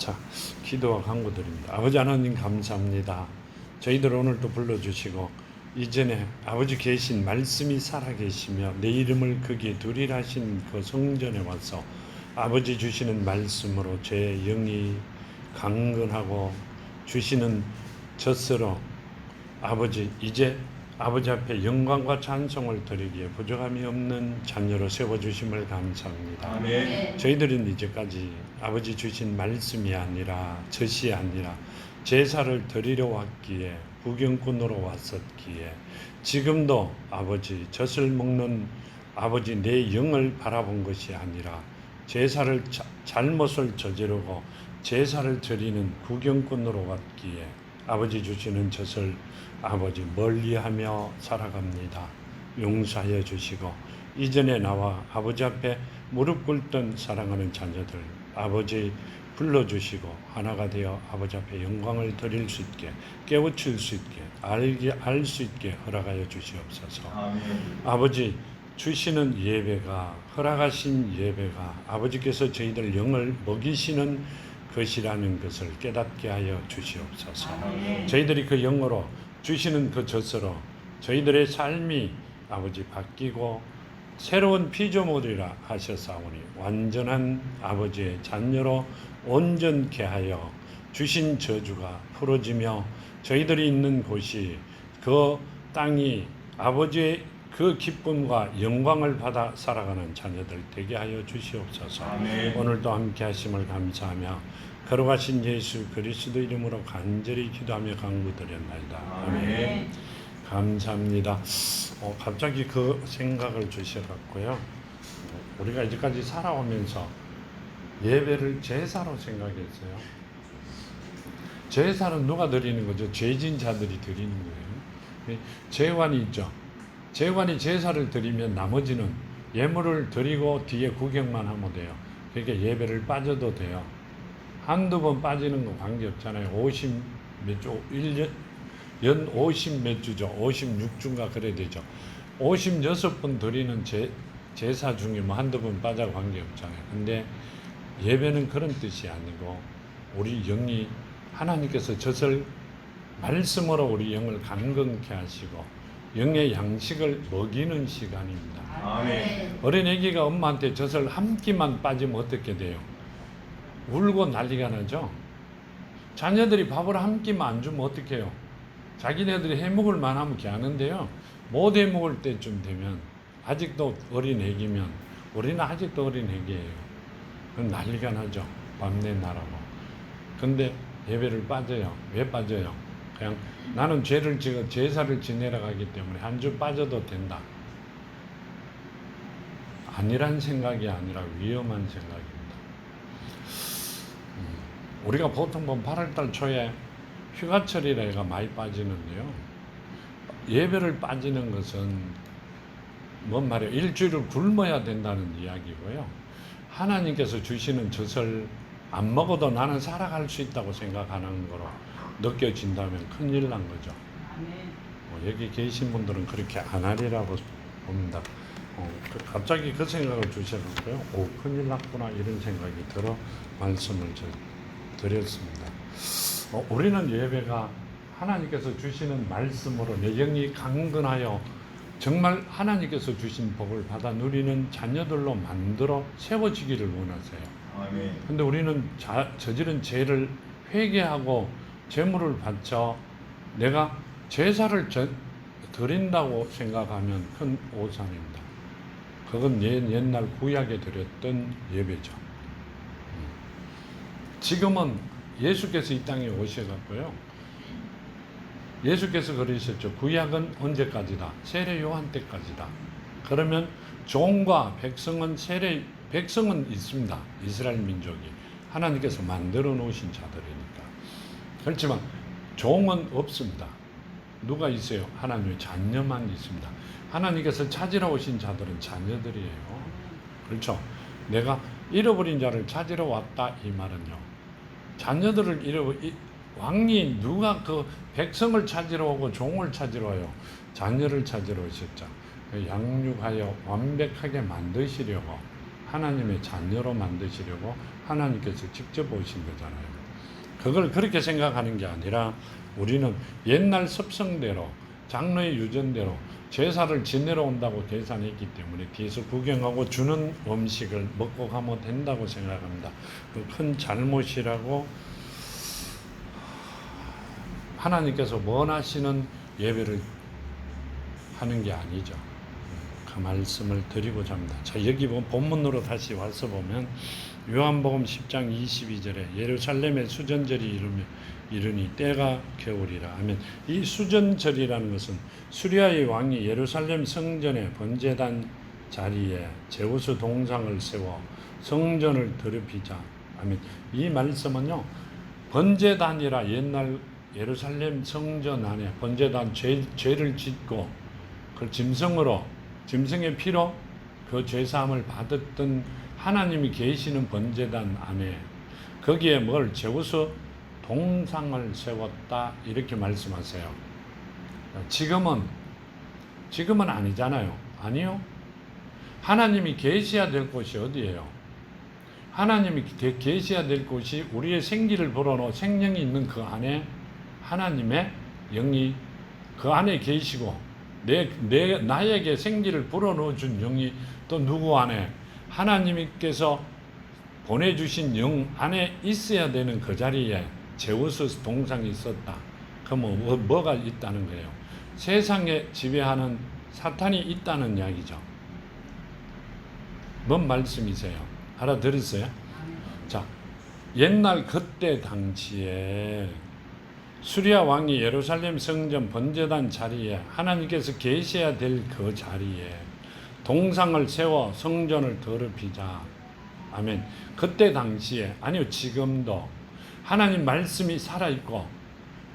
자, 기도와 간구드립니다. 아버지 하나님 감사합니다. 저희들 오늘 또 불러주시고 이전에 아버지 계신 말씀이 살아계시며 내 이름을 거기에 두리라 하신 그 성전에 와서 아버지 주시는 말씀으로 제 영이 강건하고 주시는 젖으로 아버지 이제 아버지 앞에 영광과 찬송을 드리기에 부족함이 없는 자녀로 세워주심을 감사합니다. 아멘. 저희들은 이제까지 아버지 주신 말씀이 아니라 젖이 아니라 제사를 드리러 왔기에 구경꾼으로 왔었기에 지금도 아버지 젖을 먹는 아버지 내 영을 바라본 것이 아니라 제사를 잘못을 저지르고 제사를 드리는 구경꾼으로 왔기에 아버지 주시는 젖을 아버지 멀리하며 살아갑니다. 용서하여 주시고 이전에 나와 아버지 앞에 무릎 꿇던 사랑하는 자녀들 아버지 불러주시고 하나가 되어 아버지 앞에 영광을 드릴 수 있게 깨우칠 수 있게 알 수 있게 허락하여 주시옵소서. 아멘. 아버지 주시는 예배가 허락하신 예배가 아버지께서 저희들 영을 먹이시는 것이라는 것을 깨닫게 하여 주시옵소서. 아멘. 저희들이 그 영으로 주시는 그 젖으로 저희들의 삶이 아버지 바뀌고 새로운 피조물이라 하셨사오니 완전한 아버지의 자녀로 온전케 하여 주신 저주가 풀어지며 저희들이 있는 곳이 그 땅이 아버지의 그 기쁨과 영광을 받아 살아가는 자녀들 되게 하여 주시옵소서. 아멘. 오늘도 함께 하심을 감사하며 걸어가신 예수 그리스도 이름으로 간절히 기도하며 간구드렸나이다. 아멘. 감사합니다. 갑자기 그 생각을 주셔갖고요. 우리가 이제까지 살아오면서 예배를 제사로 생각했어요. 제사는 누가 드리는 거죠? 죄진 자들이 드리는 거예요. 제관이 있죠. 제관이 제사를 드리면 나머지는 예물을 드리고 뒤에 구경만 하면 돼요. 그러니까 예배를 빠져도 돼요. 한두 번 빠지는 거 관계없잖아요. 50 몇 주, 1년, 연 50 몇 주죠. 56주인가 그래야 되죠. 56번 드리는 제사 중에 뭐 한두 번 빠져 관계없잖아요. 근데 예배는 그런 뜻이 아니고 우리 영이 하나님께서 젖을 말씀으로 우리 영을 강건케 하시고 영의 양식을 먹이는 시간입니다. 아멘. 어린애기가 엄마한테 젖을 한 끼만 빠지면 어떻게 돼요? 울고 난리가 나죠. 자녀들이 밥을 한 끼만 안 주면 어떻게 해요? 자기네들이 해먹을 만하면 이렇게 하는데요. 못 해먹을 때쯤 되면 아직도 어린 애기면 우리는 아직도 어린 애기예요. 그럼 난리가 나죠. 밤내 나라고. 근데 예배를 빠져요. 왜 빠져요? 그냥 나는 죄를 지어 제사를 지내러 가기 때문에 한 주 빠져도 된다. 아니란 생각이 아니라 위험한 생각입니다. 우리가 보통 보면 8월달 초에 휴가철이라 해가 많이 빠지는데요. 예배를 빠지는 것은 뭔 말이에요? 일주일을 굶어야 된다는 이야기고요. 하나님께서 주시는 젖을 안 먹어도 나는 살아갈 수 있다고 생각하는 거로 느껴진다면 큰일 난 거죠. 여기 계신 분들은 그렇게 안 하리라고 봅니다. 갑자기 그 생각을 주셔서요. 큰일 났구나 이런 생각이 들어 말씀을 드렸습니다. 우리는 예배가 하나님께서 주시는 말씀으로 내 영이 강건하여 정말 하나님께서 주신 복을 받아 누리는 자녀들로 만들어 세워지기를 원하세요. 아멘. 근데 우리는 저지른 죄를 회개하고 제물을 바쳐 내가 제사를 드린다고 생각하면 큰 오산입니다. 그건 옛날 구약에 드렸던 예배죠. 지금은 예수께서 이 땅에 오셔갖고요. 예수께서 그러셨죠. 구약은 언제까지다? 세례 요한 때까지다. 그러면 종과 백성은 있습니다. 이스라엘 민족이 하나님께서 만들어 놓으신 자들이니까. 그렇지만 종은 없습니다. 누가 있어요? 하나님의 자녀만 있습니다. 하나님께서 찾으러 오신 자들은 자녀들이에요. 그렇죠? 내가 잃어버린 자를 찾으러 왔다 이 말은요. 자녀들을 왕이 누가 그 백성을 찾으러 오고 종을 찾으러 와요? 자녀를 찾으러 오셨죠. 양육하여 완벽하게 만드시려고 하나님의 자녀로 만드시려고 하나님께서 직접 오신 거잖아요. 그걸 그렇게 생각하는 게 아니라 우리는 옛날 습성대로 장로의 유전대로 제사를 지내러 온다고 계산했기 때문에 뒤에서 구경하고 주는 음식을 먹고 가면 된다고 생각합니다. 그 큰 잘못이라고 하나님께서 원하시는 예배를 하는 게 아니죠. 그 말씀을 드리고자 합니다. 자, 여기 본문으로 다시 와서 보면 요한복음 10장 22절에 예루살렘의 수전절이 이르니 때가 겨울이라 하면, 이 수전절이라는 것은 수리아의 왕이 예루살렘 성전의 번제단 자리에 제우스 동상을 세워 성전을 더럽히자 하면, 이 말씀은요, 번제단이라 옛날 예루살렘 성전 안에 번제단 죄를 짓고 그 짐승의 피로 그 죄사함을 받았던 하나님이 계시는 번제단 안에 거기에 뭘 제우스 동상을 세웠다 이렇게 말씀하세요. 지금은 아니잖아요. 아니요. 하나님이 계셔야 될 곳이 어디예요? 하나님이 계셔야 될 곳이 우리의 생기를 불어넣어 생명이 있는 그 안에 하나님의 영이 그 안에 계시고 나에게 생기를 불어넣어 준 영이 또 누구 안에? 하나님께서 보내주신 영 안에 있어야 되는 그 자리에 제우스 동상이 있었다. 그럼 뭐가 있다는 거예요? 세상에 지배하는 사탄이 있다는 이야기죠. 뭔 말씀이세요? 알아들으세요? 자, 옛날 그때 당시에 수리아 왕이 예루살렘 성전 번제단 자리에 하나님께서 계셔야 될 그 자리에 동상을 세워 성전을 더럽히자. 아멘. 그때 당시에, 아니요, 지금도 하나님 말씀이 살아있고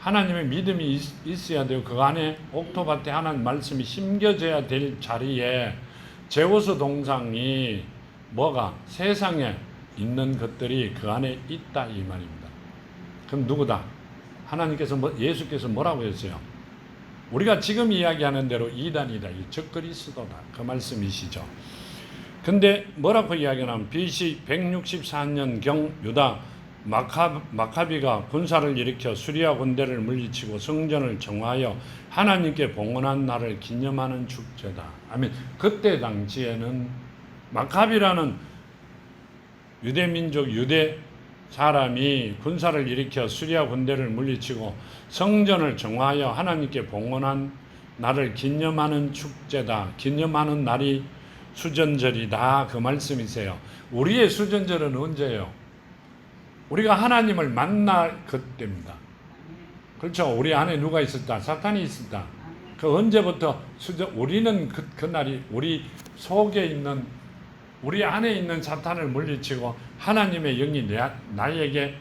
하나님의 믿음이 있어야 되고 그 안에 옥토밭에 하나님 말씀이 심겨져야 될 자리에 제우스 동상이 뭐가? 세상에 있는 것들이 그 안에 있다 이 말입니다. 그럼 누구다? 하나님께서 예수께서 뭐라고 했어요? 우리가 지금 이야기하는 대로 이단이다, 이 적그리스도다, 그 말씀이시죠. 근데 뭐라고 이야기하냐면 BC 164년경 유다 마카비가 군사를 일으켜 수리아 군대를 물리치고 성전을 정화하여 하나님께 봉헌한 날을 기념하는 축제다. 아멘. 그때 당시에는 마카비라는 유대민족 유대 사람이 군사를 일으켜 수리아 군대를 물리치고 성전을 정화하여 하나님께 봉헌한 날을 기념하는 축제다. 기념하는 날이 수전절이다. 그 말씀이세요. 우리의 수전절은 언제예요? 우리가 하나님을 만날 그때입니다. 그렇죠? 우리 안에 누가 있었다? 사탄이 있었다. 그 언제부터 우리는 그 날이 우리 속에 있는 우리 안에 있는 사탄을 물리치고 하나님의 영이 나에게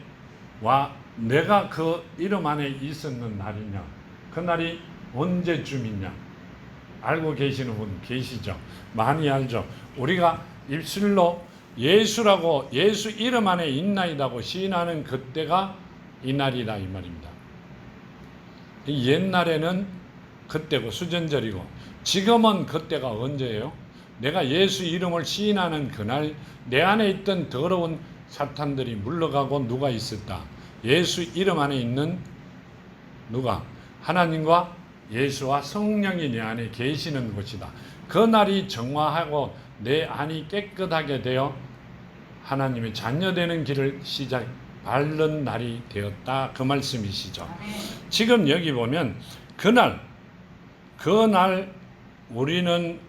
와 내가 그 이름 안에 있었는 날이냐? 그 날이 언제쯤이냐? 알고 계시는 분 계시죠? 많이 알죠? 우리가 입술로 예수라고 예수 이름 안에 있나이다고 시인하는 그때가 이 날이다 이 말입니다. 옛날에는 그때고 수전절이고 지금은 그때가 언제예요? 내가 예수 이름을 시인하는 그날 내 안에 있던 더러운 사탄들이 물러가고 누가 있었다? 예수 이름 안에 있는 누가? 하나님과 예수와 성령이 내 안에 계시는 곳이다. 그 날이 정화하고 내 안이 깨끗하게 되어 하나님의 자녀되는 길을 바른 날이 되었다. 그 말씀이시죠. 지금 여기 보면 그날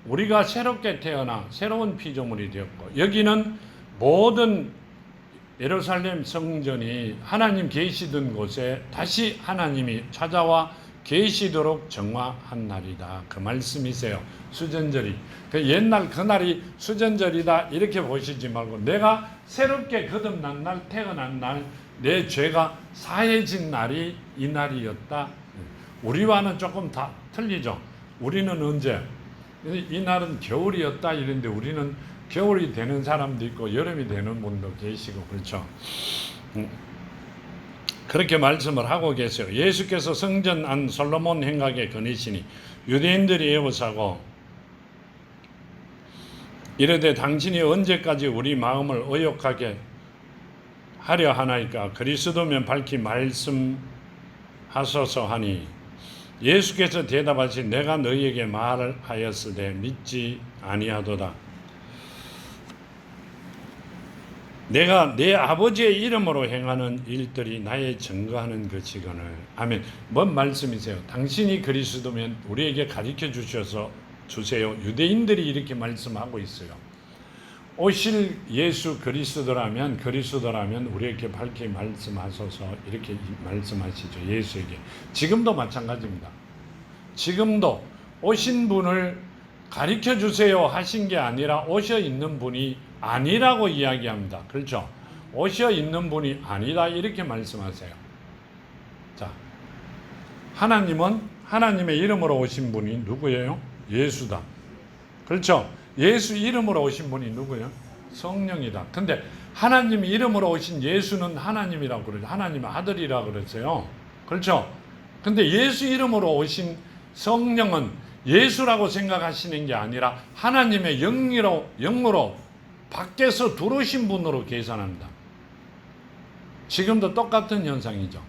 우리가 새롭게 태어나 새로운 피조물이 되었고 여기는 모든 예루살렘 성전이 하나님 계시던 곳에 다시 하나님이 찾아와 계시도록 정화한 날이다. 그 말씀이세요. 수전절이. 그 옛날 그날이 수전절이다 이렇게 보시지 말고 내가 새롭게 거듭난 날, 태어난 날, 내 죄가 사해진 날이 이 날이었다. 우리와는 조금 다 틀리죠. 우리는 언제? 이 날은 겨울이었다 이런데 우리는 겨울이 되는 사람도 있고 여름이 되는 분도 계시고 그렇죠. 그렇게 말씀을 하고 계세요. 예수께서 성전 안 솔로몬 행각에 거니시니 유대인들이 애워싸고 이르되 당신이 언제까지 우리 마음을 의욕하게 하려 하나이까? 그리스도면 밝히 말씀하소서 하니 예수께서 대답하시 내가 너희에게 말하였으되 믿지 아니하도다. 내가 내 아버지의 이름으로 행하는 일들이 나의 증거하는 것이거늘. 아멘. 뭔 말씀이세요? 당신이 그리스도면 우리에게 가르쳐 주셔서 주세요. 유대인들이 이렇게 말씀하고 있어요. 오실 예수 그리스도라면 우리에게 밝게 말씀하소서 이렇게 말씀하시죠. 예수에게. 지금도 마찬가지입니다. 지금도 오신 분을 가르쳐 주세요 하신 게 아니라 오셔 있는 분이 아니라고 이야기합니다. 그렇죠? 오셔 있는 분이 아니다 이렇게 말씀하세요. 자, 하나님은 하나님의 이름으로 오신 분이 누구예요? 예수다. 그렇죠? 예수 이름으로 오신 분이 누구예요? 성령이다. 근데 하나님 이름으로 오신 예수는 하나님이라고 그러죠. 하나님의 아들이라고 그랬어요. 그렇죠? 근데 예수 이름으로 오신 성령은 예수라고 생각하시는 게 아니라 하나님의 영으로 밖에서 들어오신 분으로 계산합니다. 지금도 똑같은 현상이죠.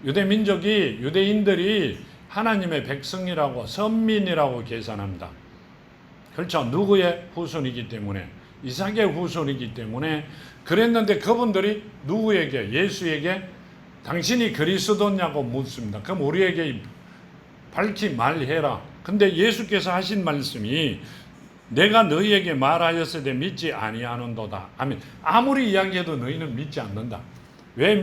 유대인들이 하나님의 백성이라고 선민이라고 계산합니다. 그렇죠. 누구의 후손이기 때문에, 이삭의 후손이기 때문에 그랬는데 그분들이 누구에게, 예수에게 당신이 그리스도냐고 묻습니다. 그럼 우리에게 밝히 말해라. 근데 예수께서 하신 말씀이 내가 너희에게 말하였으되 믿지 아니하는도다. 아멘. 아무리 이야기해도 너희는 믿지 않는다. 왜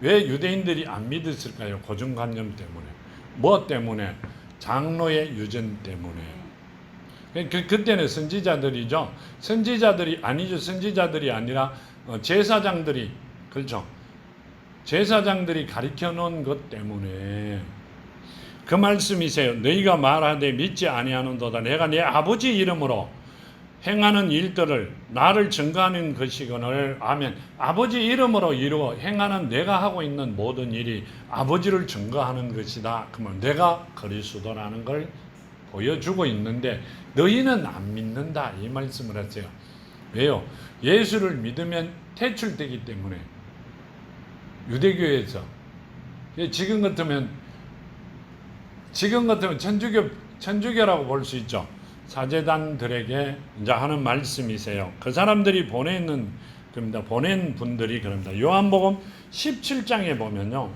왜 유대인들이 안 믿었을까요? 고정관념 때문에. 뭐 때문에? 장로의 유전 때문에. 그때는 선지자들이죠. 선지자들이 아니라 제사장들이, 그렇죠. 제사장들이 가르쳐 놓은 것 때문에 그 말씀이세요. 너희가 말하되 믿지 아니하는도다. 내가 내 아버지 이름으로 행하는 일들을 나를 증거하는 것이거늘. 아멘. 아버지 이름으로 이루어 행하는 내가 하고 있는 모든 일이 아버지를 증거하는 것이다. 그러면 내가 그리스도라는 걸 보여주고 있는데 너희는 안 믿는다 이 말씀을 했어요. 왜요? 예수를 믿으면 퇴출되기 때문에. 유대교에서 지금 같으면 천주교라고 볼 수 있죠. 사제단들에게 이제 하는 말씀이세요. 그 사람들이 보낸 분들이 그럽니다. 요한복음 17장에 보면요.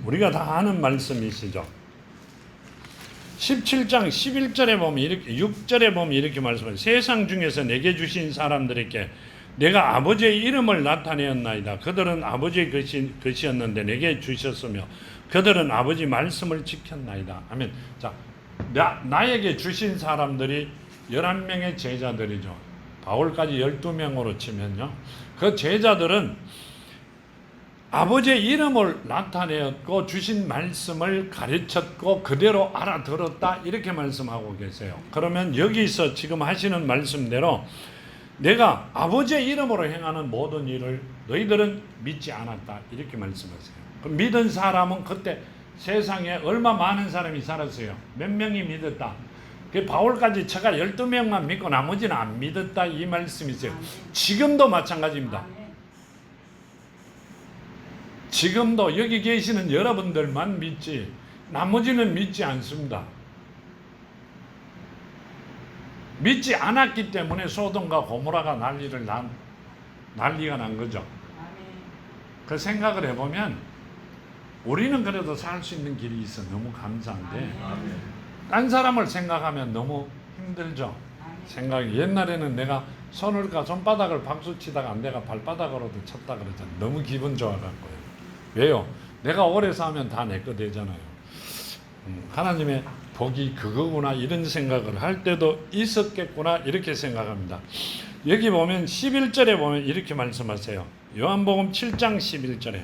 우리가 다 아는 말씀이시죠. 17장 11절에 보면 이렇게, 6절에 보면 이렇게 말씀해요. 세상 중에서 내게 주신 사람들에게 내가 아버지의 이름을 나타내었나이다. 그들은 아버지의 것이었는데 내게 주셨으며 그들은 아버지 말씀을 지켰나이다. 아멘. 자, 나에게 주신 사람들이 11명의 제자들이죠. 바울까지 12명으로 치면요. 그 제자들은 아버지의 이름을 나타내었고 주신 말씀을 가르쳤고 그대로 알아들었다 이렇게 말씀하고 계세요. 그러면 여기서 지금 하시는 말씀대로 내가 아버지의 이름으로 행하는 모든 일을 너희들은 믿지 않았다 이렇게 말씀하세요. 그럼 믿은 사람은 그때 세상에 얼마 많은 사람이 살았어요. 몇 명이 믿었다. 그 바울까지 제가 12명만 믿고 나머지는 안 믿었다 이 말씀이세요. 지금도 마찬가지입니다. 지금도 여기 계시는 여러분들만 믿지 나머지는 믿지 않습니다. 믿지 않았기 때문에 소돔과 고모라가 난리가 난 거죠. 그 생각을 해보면 우리는 그래도 살 수 있는 길이 있어 너무 감사한데 딴 사람을 생각하면 너무 힘들죠. 옛날에는 내가 손바닥을 박수 치다가 내가 발바닥으로도 쳤다 그러잖아요. 너무 기분 좋아갖고요. 왜요? 내가 오래 사면 다 내 거 되잖아요. 하나님의 복이 그거구나 이런 생각을 할 때도 있었겠구나 이렇게 생각합니다. 여기 보면 11절에 보면 이렇게 말씀하세요. 요한복음 7장 11절에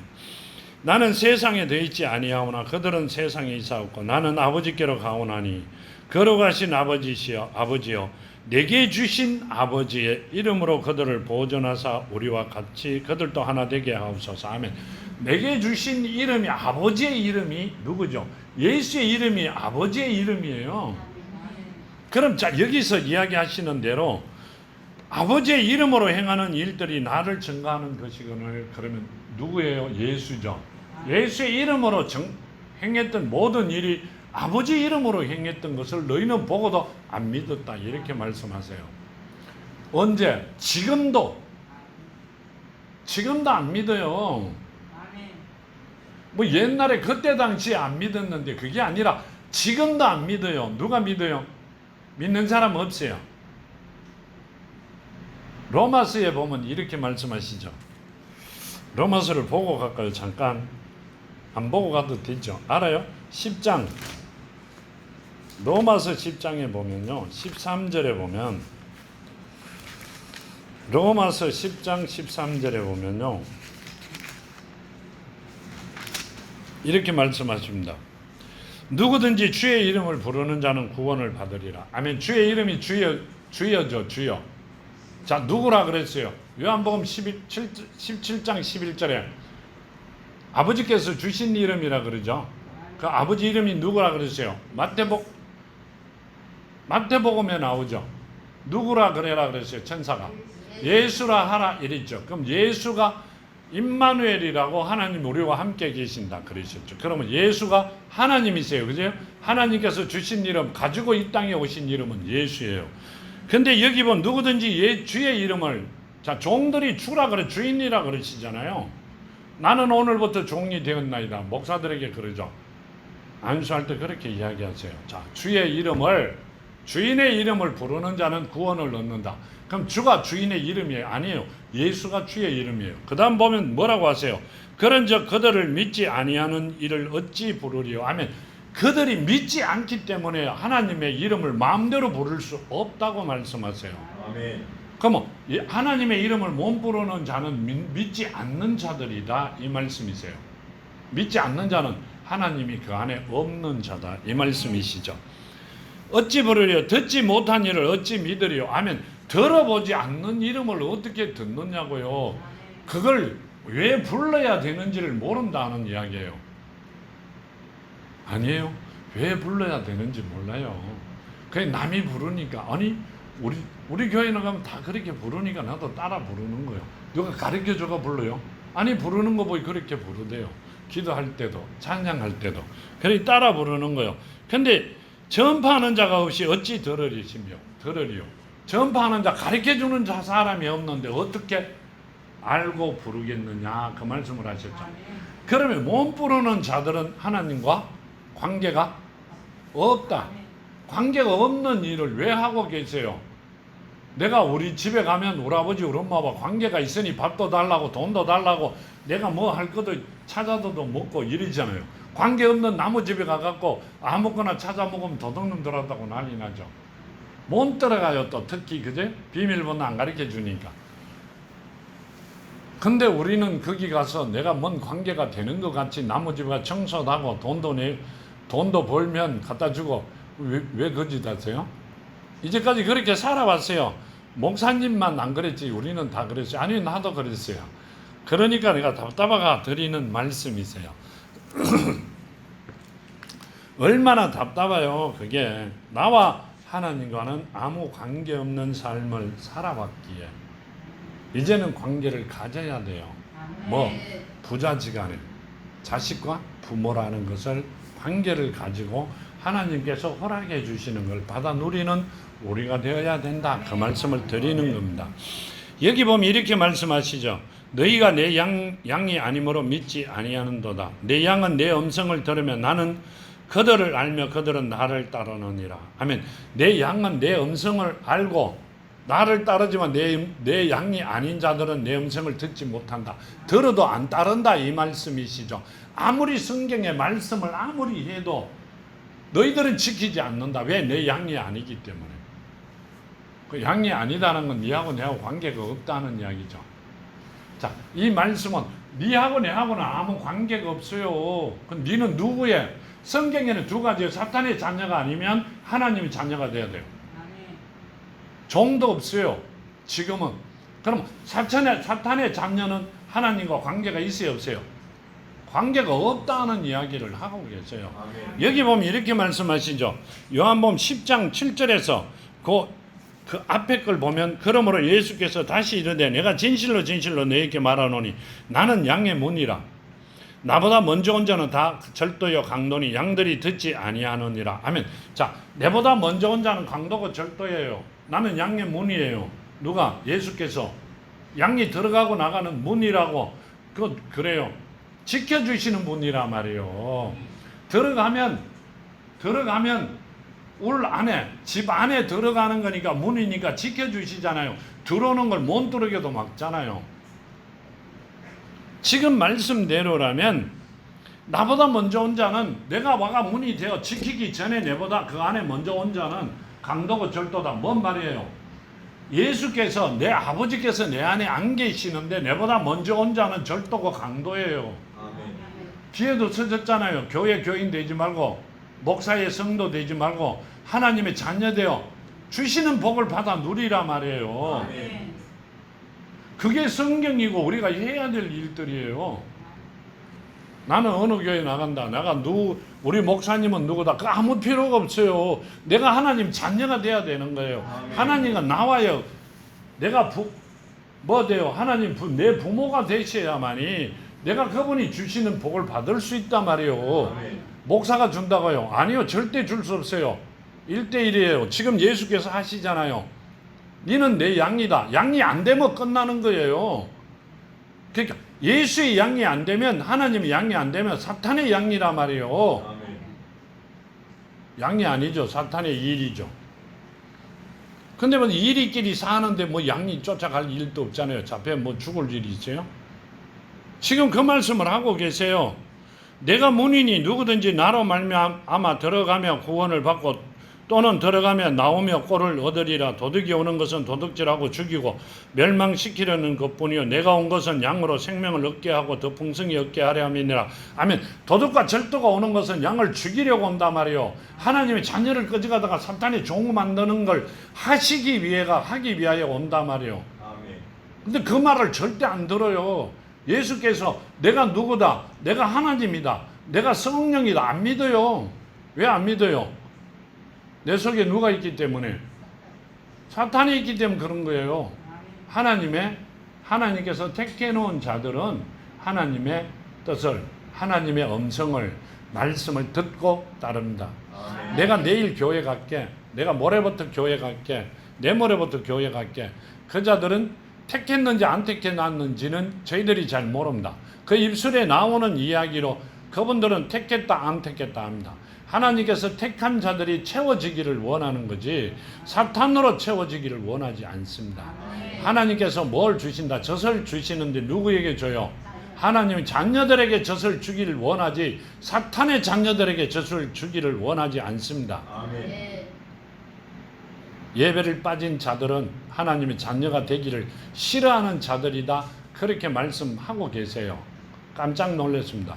나는 세상에 더 있지 아니하오나 그들은 세상에 있사옵고 나는 아버지께로 가오나니 걸어가신 아버지여 내게 주신 아버지의 이름으로 그들을 보존하사 우리와 같이 그들도 하나 되게 하옵소서. 아멘. 내게 주신 이름이 아버지의 이름이 누구죠? 예수의 이름이 아버지의 이름이에요. 그럼 자 여기서 이야기하시는 대로 아버지의 이름으로 행하는 일들이 나를 증거하는 것이거늘. 그러면 누구예요? 예수죠. 예수의 이름으로 행했던 모든 일이 아버지 이름으로 행했던 것을 너희는 보고도 안 믿었다. 이렇게 말씀하세요. 언제? 지금도 안 믿어요. 뭐 옛날에 그때 당시에 안 믿었는데 그게 아니라 지금도 안 믿어요. 누가 믿어요? 믿는 사람 없어요. 로마서에 보면 이렇게 말씀하시죠. 로마서를 보고 갈까요? 잠깐. 안 보고 가도 되죠. 알아요? 10장. 로마서 10장에 보면요. 13절에 보면 로마서 10장 13절에 보면요. 이렇게 말씀하십니다. 누구든지 주의 이름을 부르는 자는 구원을 받으리라. 아멘. 주의 이름이 주여죠. 주여. 자, 누구라 그랬어요? 요한복음 17장 11절에 아버지께서 주신 이름이라 그러죠. 그 아버지 이름이 누구라 그랬어요? 마태복음에 나오죠. 누구라 그래라 그랬어요? 천사가 예수라 하라 이랬죠. 그럼 예수가 임마누엘이라고 하나님 우리와 함께 계신다 그러셨죠. 그러면 예수가 하나님이세요. 그죠? 하나님께서 주신 이름, 가지고 이 땅에 오신 이름은 예수예요. 근데 여기 보면 누구든지 주의 이름을, 자, 종들이 주라 그래, 주인이라 그러시잖아요. 나는 오늘부터 종이 되었나이다. 목사들에게 그러죠. 안수할 때 그렇게 이야기하세요. 자, 주의 이름을, 주인의 이름을 부르는 자는 구원을 얻는다. 그럼 주가 주인의 이름이에요? 아니에요. 예수가 주의 이름이에요. 그 다음 보면 뭐라고 하세요? 그런즉 그들을 믿지 아니하는 이를 어찌 부르리요? 하면 그들이 믿지 않기 때문에 하나님의 이름을 마음대로 부를 수 없다고 말씀하세요. 아멘. 그럼 하나님의 이름을 못 부르는 자는 믿지 않는 자들이다 이 말씀이세요. 믿지 않는 자는 하나님이 그 안에 없는 자다 이 말씀이시죠. 어찌 부르리요? 듣지 못한 일을 어찌 믿으리요? 하면 들어보지 않는 이름을 어떻게 듣느냐고요. 그걸 왜 불러야 되는지를 모른다는 이야기예요. 아니에요. 왜 불러야 되는지 몰라요. 그냥 남이 부르니까, 아니 우리 교회는 가면 다 그렇게 부르니까 나도 따라 부르는 거예요. 누가 가르쳐줘가 불러요? 아니 부르는 거 보이 그렇게 부르대요. 기도할 때도 찬양할 때도 그렇게 따라 부르는 거예요. 근데 전파하는 자가 없이 어찌 들으리시며 들으리요. 전파하는 자, 가르쳐주는 자 사람이 없는데 어떻게 알고 부르겠느냐 그 말씀을 하셨죠. 그러면 못 부르는 자들은 하나님과 관계가 없다. 관계가 없는 일을 왜 하고 계세요? 내가 우리 집에 가면 우리 아버지 우리 엄마와 관계가 있으니 밥도 달라고 돈도 달라고 내가 뭐 할 것도 찾아도 먹고 이러잖아요. 관계 없는 나무 집에 가갖고 아무거나 찾아 먹으면 도둑놈 들었다고 난리 나죠. 못 들어가요. 또 특히 그제 비밀번호 안 가르쳐 주니까. 근데 우리는 거기 가서 내가 뭔 관계가 되는 것 같이 나무 집에 청소도 하고 돈도 벌면 갖다 주고 왜 거짓하세요? 이제까지 그렇게 살아왔어요. 목사님만 안 그랬지 우리는 다 그랬어요. 아니 나도 그랬어요. 그러니까 내가 답답하가 드리는 말씀이세요. 얼마나 답답해요. 그게 나와 하나님과는 아무 관계없는 삶을 살아왔기에 이제는 관계를 가져야 돼요. 뭐 부자지간에 자식과 부모라는 것을 관계를 가지고 하나님께서 허락해 주시는 걸 받아 누리는 우리가 되어야 된다. 그 말씀을 드리는 겁니다. 여기 보면 이렇게 말씀하시죠. 너희가 내 양이 아니므로 믿지 아니하는도다. 내 양은 내 음성을 들으면 나는 그들을 알며 그들은 나를 따르느니라. 아멘. 내 양은 내 음성을 알고 나를 따르지만 내 양이 아닌 자들은 내 음성을 듣지 못한다. 들어도 안 따른다 이 말씀이시죠. 아무리 성경의 말씀을 아무리 해도 너희들은 지키지 않는다. 왜? 내 양이 아니기 때문에. 그 양이 아니다는 건 니하고 내하고 관계가 없다는 이야기죠. 자, 이 말씀은 니하고 내하고는 아무 관계가 없어요. 그럼 니는 누구의? 성경에는 두 가지예요. 사탄의 자녀가 아니면 하나님의 자녀가 돼야 돼요. 종도 없어요. 지금은. 그럼 사탄의 자녀는 하나님과 관계가 있어요, 없어요? 관계가 없다는 이야기를 하고 계세요. 여기 보면 이렇게 말씀하시죠. 요한복음 10장 7절에서 그 그 앞에 걸 보면 그러므로 예수께서 다시 이르되 내가 진실로 진실로 너희에게 말하노니 나는 양의 문이라. 나보다 먼저 온 자는 다 절도요 강도니 양들이 듣지 아니하느니라. 아멘. 자, 내보다 먼저 온 자는 강도고 절도예요. 나는 양의 문이에요. 누가? 예수께서. 양이 들어가고 나가는 문이라고 그래요. 지켜주시는 분이라 말이에요. 들어가면 울 안에 집 안에 들어가는 거니까 문이니까 지켜주시잖아요. 들어오는 걸 못 들어게도 막잖아요. 지금 말씀대로라면 나보다 먼저 온 자는 내가 와가 문이 되어 지키기 전에 내보다 그 안에 먼저 온 자는 강도고 절도다. 뭔 말이에요? 예수께서 내 아버지께서 내 안에 안 계시는데 내보다 먼저 온 자는 절도고 강도예요. 아멘. 뒤에도 써졌잖아요. 교회 교인 되지 말고 목사의 성도 되지 말고 하나님의 자녀 되어 주시는 복을 받아 누리라 말이에요. 아멘. 그게 성경이고 우리가 해야 될 일들이에요. 나는 어느 교회 나간다. 우리 목사님은 누구다. 그 아무 필요가 없어요. 내가 하나님 자녀가 돼야 되는 거예요. 아멘. 하나님은 나와요. 내가 돼요? 하나님 내 부모가 되셔야만이 내가 그분이 주시는 복을 받을 수 있단 말이에요. 아멘. 목사가 준다고요? 아니요. 절대 줄 수 없어요. 1대1이에요. 지금 예수께서 하시잖아요. 너는 내 양이다. 양이 안 되면 끝나는 거예요. 그러니까 예수의 양이 안 되면, 하나님의 양이 안 되면 사탄의 양이라 말이에요. 아멘. 양이 아니죠. 사탄의 일이죠. 근데 뭐 이리끼리 사는데 뭐 양이 쫓아갈 일도 없잖아요. 잡혀 뭐 죽을 일이 있어요? 지금 그 말씀을 하고 계세요. 내가 문이니 누구든지 나로 말미암아 들어가며 구원을 받고 또는 들어가며 나오며 꼴을 얻으리라. 도둑이 오는 것은 도둑질하고 죽이고 멸망시키려는 것뿐이요 내가 온 것은 양으로 생명을 얻게 하고 더 풍성히 얻게 하려 함이니라. 아멘. 도둑과 절도가 오는 것은 양을 죽이려고 온단 말이요. 하나님의 자녀를 끄집어다가 사탄이 종 만드는 걸 하기 위하여 온단 말이요. 아멘. 근데 그 말을 절대 안 들어요. 예수께서 내가 누구다, 내가 하나님이다, 내가 성령이다 안 믿어요. 왜 안 믿어요? 내 속에 누가 있기 때문에? 사탄이 있기 때문에 그런 거예요. 하나님께서 택해 놓은 자들은 하나님의 뜻을, 하나님의 음성을, 말씀을 듣고 따릅니다. 아멘. 내가 내일 교회 갈게, 내가 모레부터 교회 갈게, 내모레부터 교회 갈게. 그 자들은 택했는지 안 택해놨는지는 저희들이 잘 모릅니다. 그 입술에 나오는 이야기로 그분들은 택했다 안 택했다 합니다. 하나님께서 택한 자들이 채워지기를 원하는 거지 사탄으로 채워지기를 원하지 않습니다. 하나님께서 뭘 주신다? 젖을 주시는데 누구에게 줘요? 하나님이 자녀들에게 젖을 주기를 원하지 사탄의 자녀들에게 젖을 주기를 원하지 않습니다. 아멘. 예배를 빠진 자들은 하나님의 자녀가 되기를 싫어하는 자들이다. 그렇게 말씀하고 계세요. 깜짝 놀랐습니다.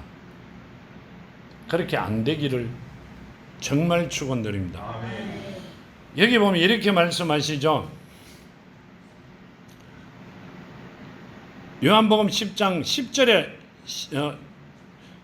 그렇게 안 되기를 정말 축원드립니다. 아멘. 여기 보면 이렇게 말씀하시죠. 요한복음 10장 10절에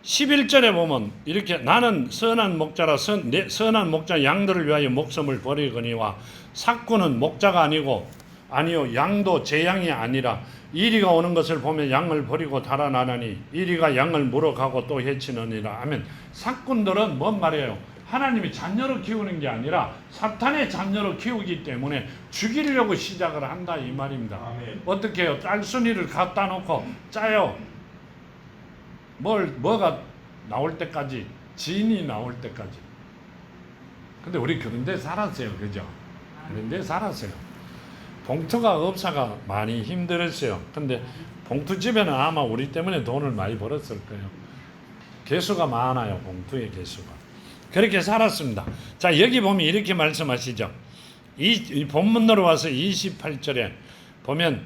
11절에 보면 이렇게 나는 선한 목자라 선한 목자 양들을 위하여 목숨을 버리거니와 삭구는 목자가 아니요 양도 제 양이 아니라 이리가 오는 것을 보면 양을 버리고 달아나나니 이리가 양을 물어가고 또 해치느니라. 아멘. 삭꾼들은 뭔 말이에요? 하나님이 자녀로 키우는 게 아니라 사탄의 자녀로 키우기 때문에 죽이려고 시작을 한다 이 말입니다. 아멘. 어떻게 해요? 짤순이를 갖다 놓고 짜요. 뭐가 나올 때까지, 진이 나올 때까지. 근데 우리 그런 데 살았어요. 그죠? 그런 데 살았어요. 봉투가 없어가 많이 힘들었어요. 근데 봉투집에는 아마 우리 때문에 돈을 많이 벌었을 거예요. 개수가 많아요. 봉투의 개수가. 그렇게 살았습니다. 자, 여기 보면 이렇게 말씀하시죠. 이 본문으로 와서 28절에 보면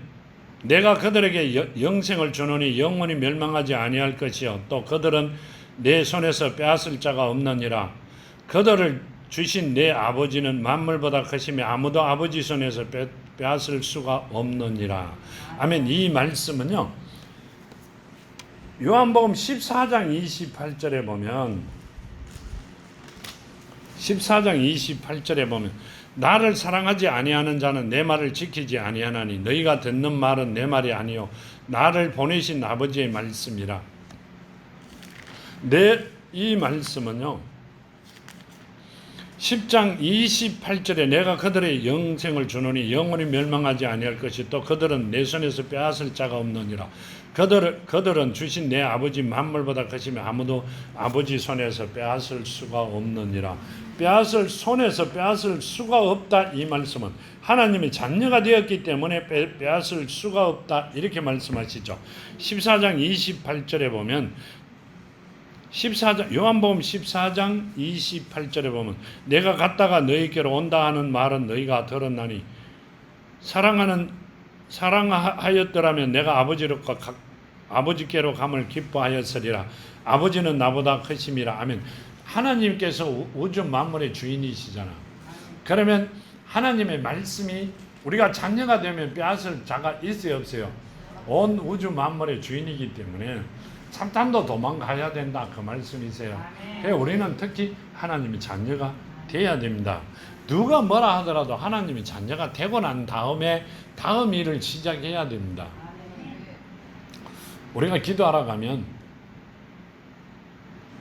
내가 그들에게 영생을 주노니 영원히 멸망하지 아니할 것이요 또 그들은 내 손에서 빼앗을 자가 없느니라. 그들을 주신 내 아버지는 만물보다 크시며 아무도 아버지 손에서 빼앗을 수가 없느니라. 아멘. 이 말씀은요 요한복음 14장 28절에 보면 14장 28절에 보면 나를 사랑하지 아니하는 자는 내 말을 지키지 아니하나니 너희가 듣는 말은 내 말이 아니요 나를 보내신 아버지의 말씀이라. 이 말씀은요 10장 28절에 내가 그들의 영생을 주노니 영원히 멸망하지 아니할 것이 또 그들은 내 손에서 빼앗을 자가 없느니라. 그들은 주신 내 아버지 만물보다 크시며 아무도 아버지 손에서 빼앗을 수가 없느니라. 손에서 빼앗을 수가 없다. 이 말씀은 하나님의 자녀가 되었기 때문에 빼앗을 수가 없다. 이렇게 말씀하시죠. 14장 28절에 보면 요한복음 14장 28절에 보면 내가 갔다가 너희께로 온다 하는 말은 너희가 들었나니 사랑하였더라면 내가 아버지께로 감을 기뻐하였으리라. 아버지는 나보다 크심이라. 아멘. 하나님께서 우주 만물의 주인이시잖아. 그러면 하나님의 말씀이 우리가 자녀가 되면 빼앗을 자가 있어요 없어요? 온 우주 만물의 주인이기 때문에 사탄도 도망가야 된다 그 말씀이세요. 그래서 우리는 특히 하나님의 자녀가 돼야 됩니다. 누가 뭐라 하더라도 하나님의 자녀가 되고 난 다음에 다음 일을 시작해야 됩니다. 우리가 기도하러 가면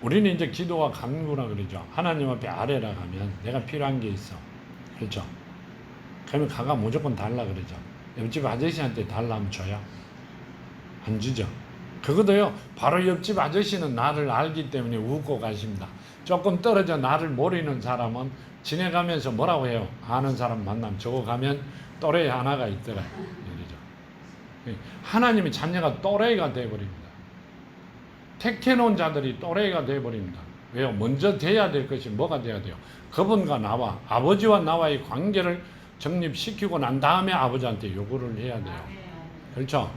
우리는 이제 기도가 간구라 그러죠. 하나님 앞에 아뢰라 가면 내가 필요한 게 있어. 그렇죠? 그러면 가가 무조건 달라 그러죠. 옆집 아저씨한테 달라면 줘요? 안 주죠. 그것도요 바로 옆집 아저씨는 나를 알기 때문에 웃고 가십니다. 조금 떨어져 나를 모르는 사람은 지내가면서 뭐라고 해요? 아는 사람 만나면 저거 가면 또래 하나가 있더라 이러죠. 하나님의 자녀가 또래가 되어버립니다. 택해놓은 자들이 또래가 되어버립니다. 왜요? 먼저 돼야 될 것이 뭐가 돼야 돼요? 그분과 나와 아버지와 나와의 관계를 정립시키고 난 다음에 아버지한테 요구를 해야 돼요. 그렇죠?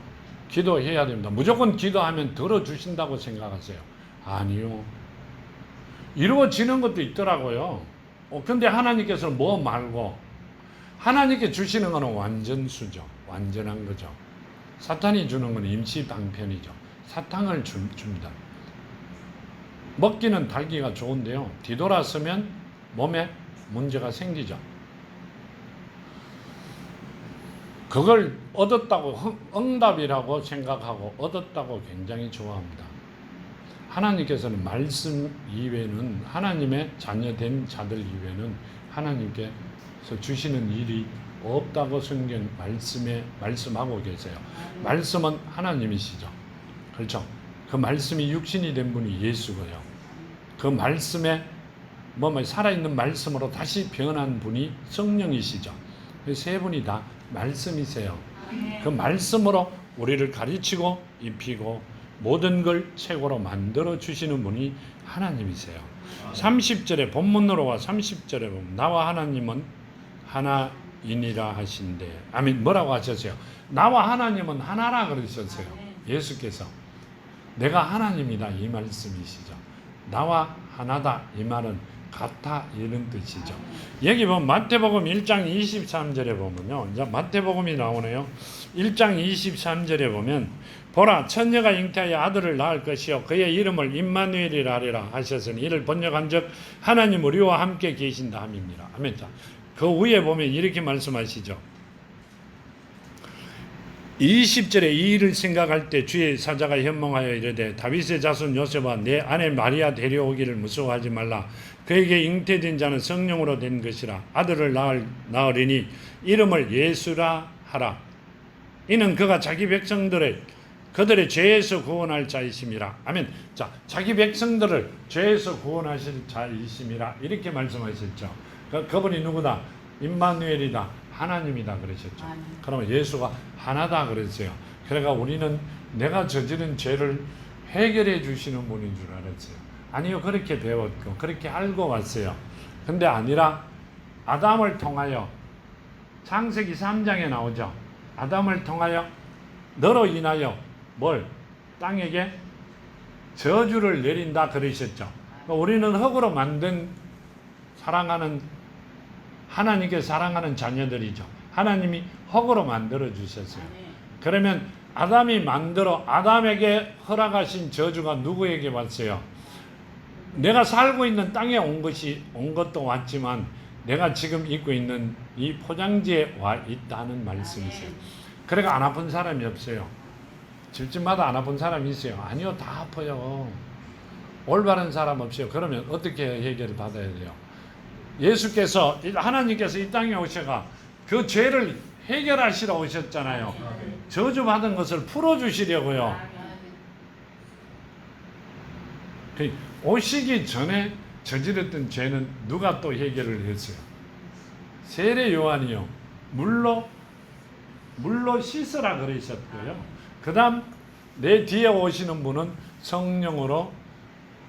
기도해야 됩니다. 무조건 기도하면 들어주신다고 생각하세요? 아니요. 이루어지는 것도 있더라고요. 근데 하나님께서는 뭐 말고 하나님께 주시는 것은 완전수죠. 완전한 거죠. 사탄이 주는 건 임시 방편이죠. 사탕을 줍니다. 먹기는 달기가 좋은데요. 뒤돌아서면 몸에 문제가 생기죠. 그걸 얻었다고 응답이라고 생각하고 얻었다고 굉장히 좋아합니다. 하나님께서는 말씀 이외에는 하나님의 자녀된 자들 이외에는 하나님께서 주시는 일이 없다고 성경 말씀에 말씀하고 계세요. 말씀은 하나님이시죠. 그렇죠? 그 말씀이 육신이 된 분이 예수고요. 그 말씀에 살아있는 말씀으로 다시 변한 분이 성령이시죠. 세 분이 다 말씀이세요. 그 말씀으로 우리를 가르치고 입히고 모든 걸 최고로 만들어 주시는 분이 하나님이세요. 30절에 본문으로 30절에 보면 나와 하나님은 하나이니라 하신대. 아멘. 뭐라고 하셨어요? 나와 하나님은 하나라 그러셨어요. 예수께서 내가 하나님이다 이 말씀이시죠. 나와 하나다 이 말은 같아 이런 뜻이죠. 여기 보면 마태복음 1장 23절에 보면요. 이제 마태복음이 나오네요. 1장 23절에 보면 보라 처녀가 잉태하여 아들을 낳을 것이요 그의 이름을 임마누엘이라 하리라 하셨으니 이를 번역한즉 하나님 우리와 함께 계신다 함입니다. 아멘. 그 위에 보면 이렇게 말씀하시죠. 20절에 이 일을 생각할 때 주의 사자가 현몽하여 이르되 다윗의 자손 요셉아 내 아내 마리아 데려오기를 무서워하지 말라. 그에게 잉태된 자는 성령으로 된 것이라. 아들을 낳으리니 이름을 예수라 하라. 이는 그가 자기 백성들의 그들의 죄에서 구원할 자이심이라. 아멘. 자, 자기 백성들을 죄에서 구원하실 자이심이라 이렇게 말씀하셨죠. 그분이 누구다? 임마누엘이다. 하나님이다 그러셨죠. 그러면 예수가 하나다 그랬어요. 그러니까 우리는 내가 저지른 죄를 해결해 주시는 분인 줄 알았어요. 아니요, 그렇게 배웠고 그렇게 알고 왔어요. 근데 아니라 아담을 통하여 창세기 3장에 나오죠. 아담을 통하여 너로 인하여 뭘? 땅에게 저주를 내린다 그러셨죠. 그러니까 우리는 흙으로 만든 사랑하는 하나님께 사랑하는 자녀들이죠. 하나님이 흙으로 만들어 주셨어요. 그러면 아담에게 허락하신 저주가 누구에게 왔어요? 내가 살고 있는 땅에 온 것도 왔지만 내가 지금 입고 있는 이 포장지에 와 있다는 말씀이세요. 그러니까 안 아픈 사람이 없어요. 집집마다 안 아픈 사람이 있어요. 아니요, 다 아파요. 올바른 사람 없어요. 그러면 어떻게 해결을 받아야 돼요? 예수께서, 하나님께서 이 땅에 오셔가 그 죄를 해결하시러 오셨잖아요. 저주받은 것을 풀어주시려고요. 오시기 전에 저질렀던 죄는 누가 또 해결을 했어요? 세례 요한이요. 물로 씻으라 그러셨고요. 그 다음 내 뒤에 오시는 분은 성령으로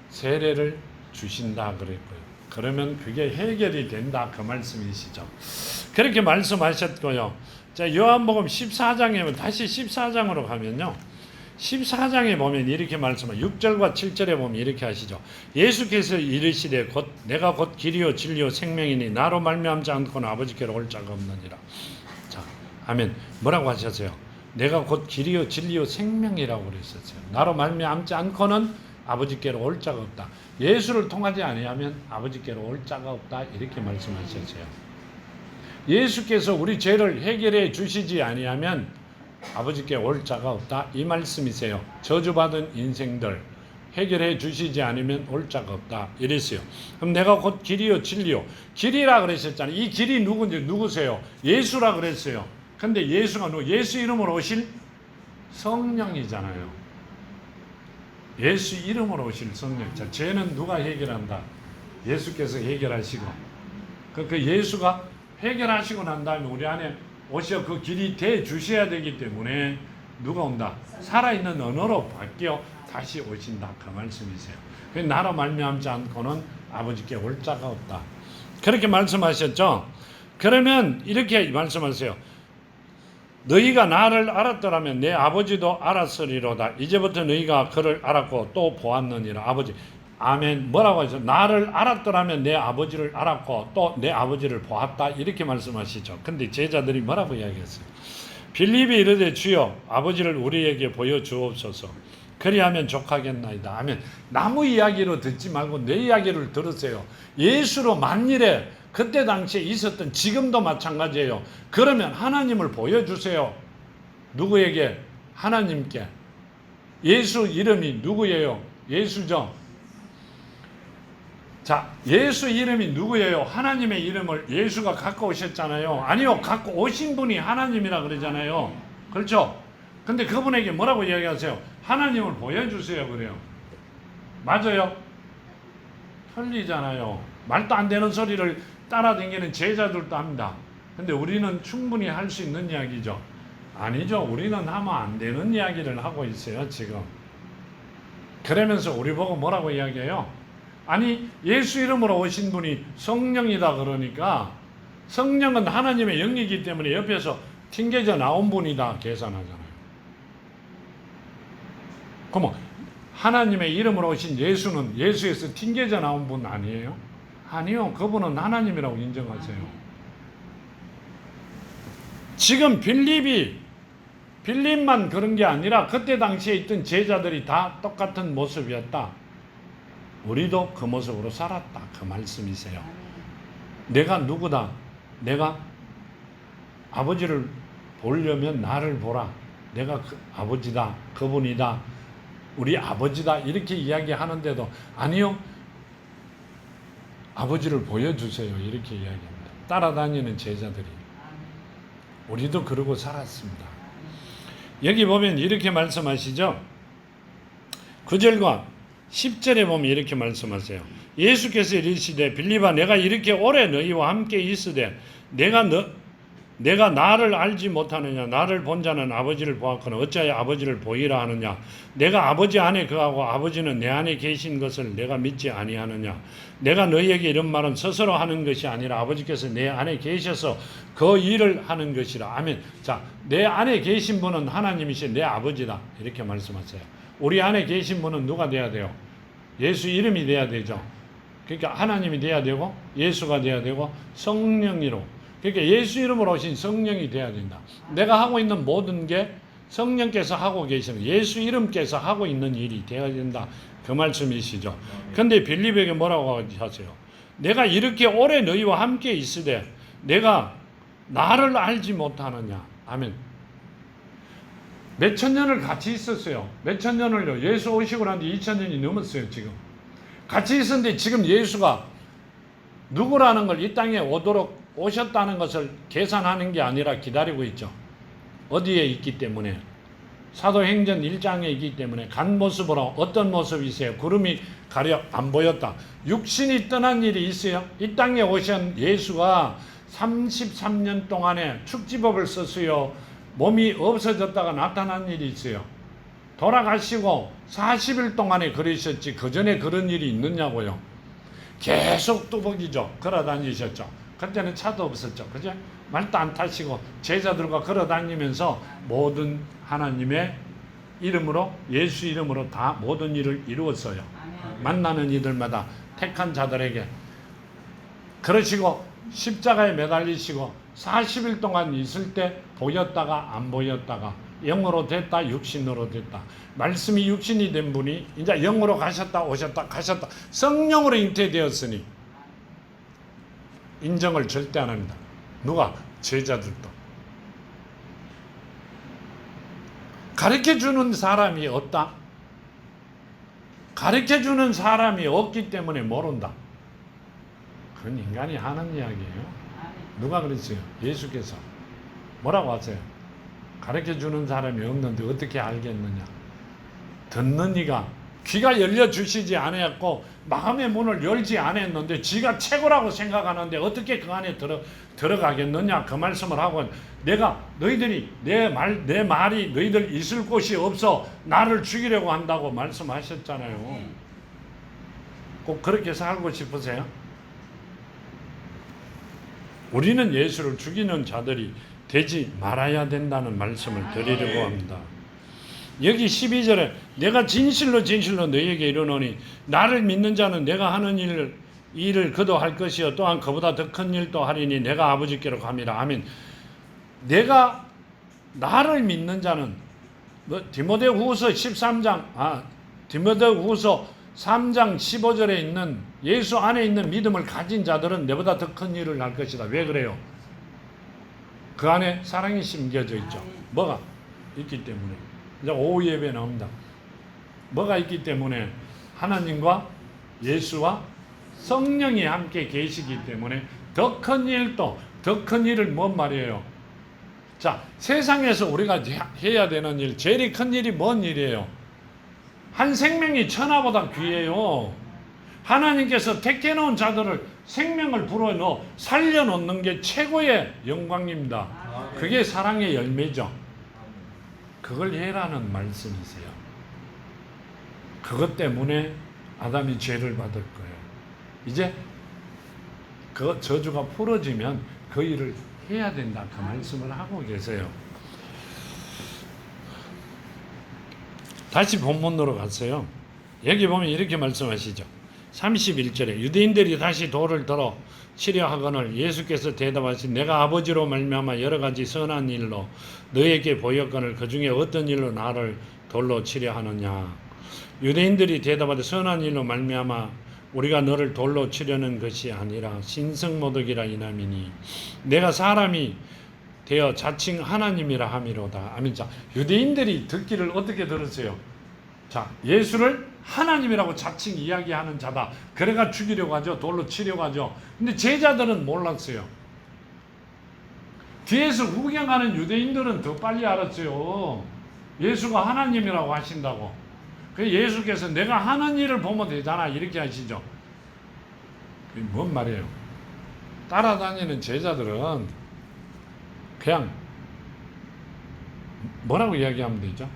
세례를 주신다 그랬고요. 그러면 그게 해결이 된다 그 말씀이시죠. 그렇게 말씀하셨고요. 자, 요한복음 14장에 다시 14장으로 가면요. 14장에 보면 이렇게 말씀하죠. 6절과 7절에 보면 이렇게 하시죠. 예수께서 이르시되 내가 곧 길이요 진리요 생명이니 나로 말미암지 않고는 아버지께로 올 자가 없느니라. 자, 아멘. 뭐라고 하셨어요? 내가 곧 길이요 진리요 생명이라고 그랬었어요. 나로 말미암지 않고는 아버지께로 올 자가 없다. 예수를 통하지 아니하면 아버지께로 올 자가 없다. 이렇게 말씀하셨어요. 예수께서 우리 죄를 해결해 주시지 아니하면 아버지께 올 자가 없다. 이 말씀이세요. 저주받은 인생들 해결해 주시지 않으면 올 자가 없다. 이랬어요. 그럼 내가 곧 길이요 진리요. 길이라 그러셨잖아요. 이 길이 누군지 누구세요? 예수라 그랬어요. 근데 예수가 예수 이름으로 오실 성령이잖아요. 예수 이름으로 오실 성령. 자, 죄는 누가 해결한다? 예수께서 해결하시고 그 예수가 해결하시고 난 다음에 우리 안에 오셔 그 길이 돼 주셔야 되기 때문에 누가 온다? 살아있는 언어로 바뀌어 다시 오신다. 그 말씀이세요. 나로 말미암지 않고는 아버지께 올 자가 없다. 그렇게 말씀하셨죠. 그러면 이렇게 말씀하세요. 너희가 나를 알았더라면 내 아버지도 알았으리로다. 이제부터 너희가 그를 알았고 또 보았느니라. 아버지. 아멘. 뭐라고 하죠? 나를 알았더라면 내 아버지를 알았고 또 내 아버지를 보았다. 이렇게 말씀하시죠. 근데 제자들이 뭐라고 이야기했어요? 빌립이 이르되 주여 아버지를 우리에게 보여주옵소서. 그리하면 족하겠나이다. 아멘. 나무 이야기로 듣지 말고 내 이야기를 들으세요. 예수로 만일에 그때 당시에 있었던 지금도 마찬가지예요. 그러면 하나님을 보여주세요. 누구에게? 하나님께. 예수 이름이 누구예요? 예수죠. 자, 예수 이름이 누구예요? 하나님의 이름을 예수가 갖고 오셨잖아요. 아니요, 갖고 오신 분이 하나님이라 그러잖아요. 그렇죠? 근데 그분에게 뭐라고 이야기하세요? 하나님을 보여주세요 그래요. 맞아요? 틀리잖아요. 말도 안 되는 소리를 따라다니는 제자들도 합니다. 근데 우리는 충분히 할 수 있는 이야기죠. 아니죠. 우리는 하면 안 되는 이야기를 하고 있어요 지금. 그러면서 우리 보고 뭐라고 이야기해요? 아니 예수 이름으로 오신 분이 성령이다 그러니까 성령은 하나님의 영이기 때문에 옆에서 튕겨져 나온 분이다 계산하잖아요. 그럼 하나님의 이름으로 오신 예수는 예수에서 튕겨져 나온 분 아니에요? 아니요. 그분은 하나님이라고 인정하세요. 지금 빌립만 그런 게 아니라 그때 당시에 있던 제자들이 다 똑같은 모습이었다. 우리도 그 모습으로 살았다. 그 말씀이세요. 내가 누구다? 내가 아버지를 보려면 나를 보라. 내가 그 아버지다. 그분이다. 우리 아버지다. 이렇게 이야기하는데도 아니요. 아버지를 보여주세요. 이렇게 이야기합니다. 따라다니는 제자들이. 우리도 그러고 살았습니다. 여기 보면 이렇게 말씀하시죠. 9절과 10절에 보면 이렇게 말씀하세요. 예수께서 이르시되 빌립아 내가 이렇게 오래 너희와 함께 있으되 내가 나를 알지 못하느냐. 나를 본 자는 아버지를 보았거나 어찌하여 아버지를 보이라 하느냐. 내가 아버지 안에 거하고 아버지는 내 안에 계신 것을 내가 믿지 아니하느냐. 내가 너희에게 이런 말은 스스로 하는 것이 아니라 아버지께서 내 안에 계셔서 그 일을 하는 것이라. 아멘. 자, 내 안에 계신 분은 하나님이신 내 아버지다. 이렇게 말씀하세요. 우리 안에 계신 분은 누가 돼야 돼요? 예수 이름이 돼야 되죠. 그러니까 하나님이 돼야 되고 예수가 돼야 되고 성령이로. 그러니까 예수 이름으로 오신 성령이 돼야 된다. 내가 하고 있는 모든 게 성령께서 하고 계시는 예수 이름께서 하고 있는 일이 되어야 된다. 그 말씀이시죠. 그런데 빌립에게 뭐라고 하세요? 내가 이렇게 오래 너희와 함께 있으되 내가 나를 알지 못하느냐. 아멘. 몇천 년을 같이 있었어요. 몇천 년을요. 예수 오시고 난 뒤 2000년이 넘었어요. 지금 같이 있었는데 지금 예수가 누구라는 걸 이 땅에 오셨다는 것을 계산하는 게 아니라 기다리고 있죠. 어디에 있기 때문에? 사도행전 1장에 있기 때문에. 간 모습으로 어떤 모습이세요? 구름이 가려 안 보였다. 육신이 떠난 일이 있어요? 이 땅에 오신 예수가 33년 동안에 축지법을 썼어요. 몸이 없어졌다가 나타난 일이 있어요. 돌아가시고 40일 동안에 그러셨지 그 전에 그런 일이 있느냐고요. 계속 뚜벅이죠. 걸어 다니셨죠. 그때는 차도 없었죠. 그죠? 말도 안 타시고 제자들과 걸어 다니면서 모든 하나님의 이름으로, 예수 이름으로 다 모든 일을 이루었어요. 만나는 이들마다 택한 자들에게. 그러시고 십자가에 매달리시고 40일 동안 있을 때 보였다가 안 보였다가 영으로 됐다 육신으로 됐다. 말씀이 육신이 된 분이 이제 영으로 가셨다 오셨다 가셨다 성령으로 잉태되었으니 인정을 절대 안 합니다. 누가? 제자들도. 가르쳐주는 사람이 없다? 가르쳐주는 사람이 없기 때문에 모른다. 그건 인간이 하는 이야기예요. 누가 그랬어요? 예수께서. 뭐라고 하세요? 가르쳐주는 사람이 없는데 어떻게 알겠느냐. 듣는 이가 귀가 열려주시지 않았고 마음의 문을 열지 않았는데 지가 최고라고 생각하는데 어떻게 그 안에 들어가겠느냐. 그 말씀을 하고 내가 너희들이 내 말이 너희들 있을 곳이 없어 나를 죽이려고 한다고 말씀하셨잖아요. 꼭 그렇게 살고 싶으세요? 우리는 예수를 죽이는 자들이 되지 말아야 된다는 말씀을 드리려고 합니다. 여기 12절에 내가 진실로 진실로 너희에게 이르노니 나를 믿는 자는 내가 하는 일을 그도 할 것이요 또한 그보다 더 큰 일도 하리니 내가 아버지께로 감이라. 아멘. 내가 나를 믿는 자는 디모데후서 13장 디모데후서 3장 15절에 있는 예수 안에 있는 믿음을 가진 자들은 내보다 더 큰 일을 할 것이다. 왜 그래요? 그 안에 사랑이 심겨져 있죠. 뭐가 있기 때문에. 이제 오후 예배 나옵니다. 뭐가 있기 때문에? 하나님과 예수와 성령이 함께 계시기 때문에 더 큰 일도, 더 큰 일을 뭔 말이에요? 자, 세상에서 우리가 해야 되는 일, 제일 큰 일이 뭔 일이에요? 한 생명이 천하보다 귀해요. 하나님께서 택해놓은 자들을 생명을 불어넣어 살려놓는 게 최고의 영광입니다. 그게 사랑의 열매죠. 그걸 해라는 말씀이세요. 그것 때문에 아담이 죄를 받을 거예요. 이제 그 저주가 풀어지면 그 일을 해야 된다. 그 말씀을 하고 계세요. 다시 본문으로 갔어요. 여기 보면 이렇게 말씀하시죠. 31절에 유대인들이 다시 돌을 들어 치려 하거늘 예수께서 대답하신 내가 아버지로 말미암아 여러 가지 선한 일로 너에게 보였거늘 그 중에 어떤 일로 나를 돌로 치려 하느냐. 유대인들이 대답하되 선한 일로 말미암아 우리가 너를 돌로 치려는 것이 아니라 신성모독이라 이남이니 내가 사람이 되어 자칭 하나님이라 함이로다. 아멘. 자, 유대인들이 듣기를 어떻게 들었어요? 자, 예수를 하나님이라고 자칭 이야기하는 자다. 그래가 죽이려고 하죠. 돌로 치려고 하죠. 근데 제자들은 몰랐어요. 뒤에서 구경하는 유대인들은 더 빨리 알았어요. 예수가 하나님이라고 하신다고. 그 예수께서 내가 하는 일을 보면 되잖아. 이렇게 하시죠. 그게 뭔 말이에요? 따라다니는 제자들은 그냥 뭐라고 이야기하면 되죠?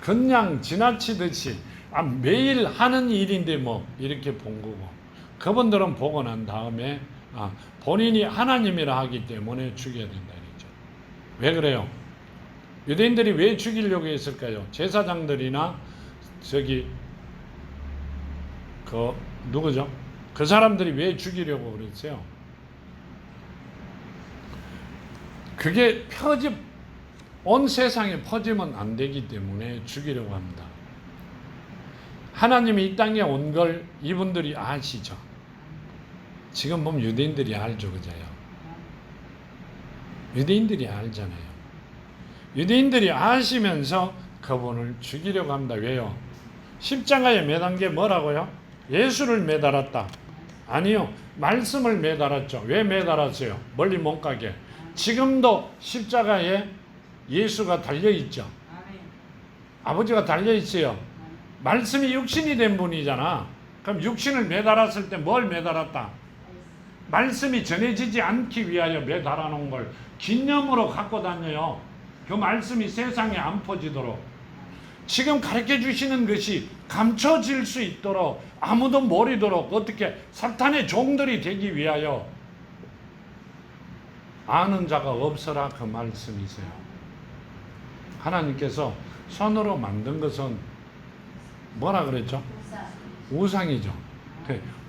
그냥 지나치듯이 매일 하는 일인데 뭐 이렇게 본 거고 그분들은 보고 난 다음에 본인이 하나님이라 하기 때문에 죽여야 된다 이랬죠. 왜 그래요? 유대인들이 왜 죽이려고 했을까요? 제사장들이나 누구죠? 그 사람들이 왜 죽이려고 그랬어요? 그게 온 세상에 퍼지면 안 되기 때문에 죽이려고 합니다. 하나님이 이 땅에 온 걸 이분들이 아시죠. 지금 보면 유대인들이 알죠, 그저요. 유대인들이 알잖아요. 유대인들이 아시면서 그분을 죽이려고 합니다. 왜요? 십자가에 매단 게 뭐라고요? 예수를 매달았다. 아니요. 말씀을 매달았죠. 왜 매달았어요? 멀리 못 가게. 지금도 십자가에 예수가 달려있죠. 아버지가 달려있어요. 말씀이 육신이 된 분이잖아. 그럼 육신을 매달았을 때 뭘 매달았다? 말씀이 전해지지 않기 위하여 매달아 놓은 걸 기념으로 갖고 다녀요. 그 말씀이 세상에 안 퍼지도록. 지금 가르쳐 주시는 것이 감춰질 수 있도록, 아무도 모르도록, 어떻게 사탄의 종들이 되기 위하여 아는 자가 없어라, 그 말씀이세요. 하나님께서 손으로 만든 것은 뭐라 그랬죠? 우상이죠.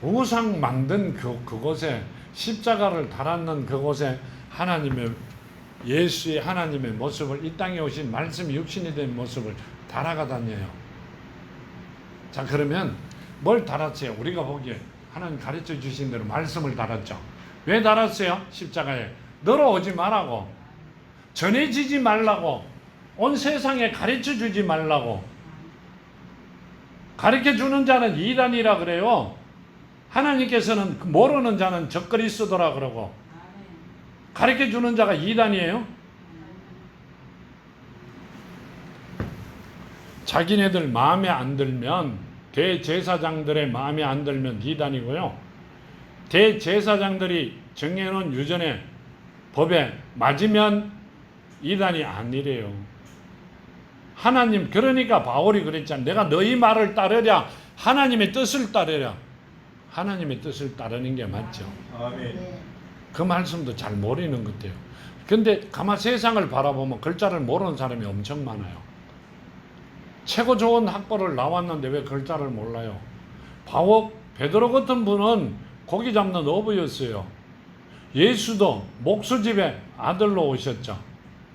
우상 만든 그곳에, 십자가를 달았는 그곳에 하나님의, 예수의 하나님의 모습을, 이 땅에 오신 말씀이 육신이 된 모습을 달아가 다녀요. 자, 그러면 뭘 달았어요? 우리가 보기에 하나님 가르쳐 주신 대로 말씀을 달았죠. 왜 달았어요? 십자가에 너로 오지 말라고, 전해지지 말라고, 온 세상에 가르쳐 주지 말라고. 가르쳐 주는 자는 이단이라 그래요. 하나님께서는 모르는 자는 적그리스도라 그러고, 가르쳐 주는 자가 이단이에요. 자기네들 마음에 안 들면, 대제사장들의 마음에 안 들면 이단이고요. 대제사장들이 정해놓은 유전의 법에 맞으면 이단이 아니래요. 하나님, 그러니까 바울이 그랬잖아. 내가 너희 말을 따르랴, 하나님의 뜻을 따르랴. 하나님의 뜻을 따르는 게 맞죠. 아멘. 그 말씀도 잘 모르는 것 같아요. 근데 가만 세상을 바라보면 글자를 모르는 사람이 엄청 많아요. 최고 좋은 학벌을 나왔는데 왜 글자를 몰라요? 베드로 같은 분은 고기 잡는 어부였어요. 예수도 목수집에 아들로 오셨죠.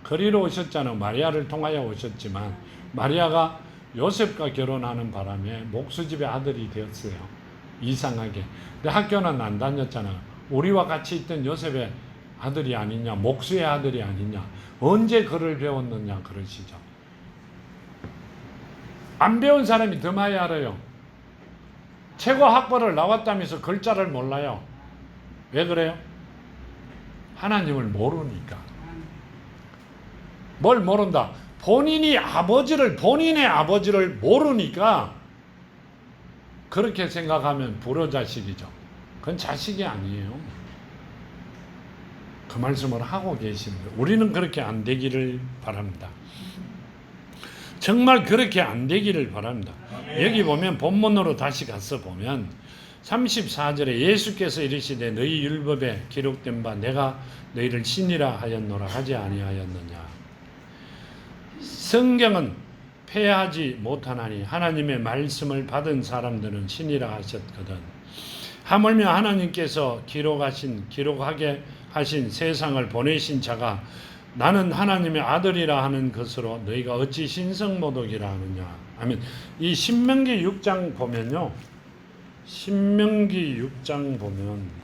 거리로 오셨잖아요. 마리아를 통하여 오셨지만 마리아가 요셉과 결혼하는 바람에 목수집의 아들이 되었어요. 이상하게. 근데 학교는 안 다녔잖아요. 우리와 같이 있던 요셉의 아들이 아니냐, 목수의 아들이 아니냐, 언제 글을 배웠느냐 그러시죠. 안 배운 사람이 더 많이 알아요. 최고 학벌을 나왔다면서 글자를 몰라요. 왜 그래요? 하나님을 모르니까. 뭘 모른다? 본인의 아버지를 모르니까 그렇게 생각하면 불효자식이죠. 그건 자식이 아니에요. 그 말씀을 하고 계십니다. 우리는 그렇게 안 되기를 바랍니다. 정말 그렇게 안 되기를 바랍니다. 여기 보면 본문으로 다시 가서 보면 34절에 예수께서 이르시되 너희 율법에 기록된 바 내가 너희를 신이라 하였노라 하지 아니하였느냐. 성경은 폐하지 못하나니 하나님의 말씀을 받은 사람들은 신이라 하셨거든. 하물며 하나님께서 기록하게 하신 세상을 보내신 자가 나는 하나님의 아들이라 하는 것으로 너희가 어찌 신성모독이라 하느냐. 아멘. 이 신명기 6장 보면요. 신명기 6장 보면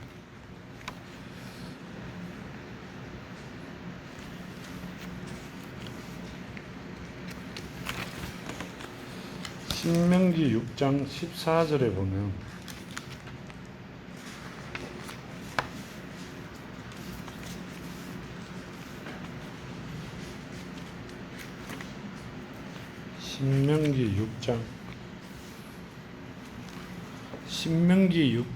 신명기 6장 14절에 보면 신명기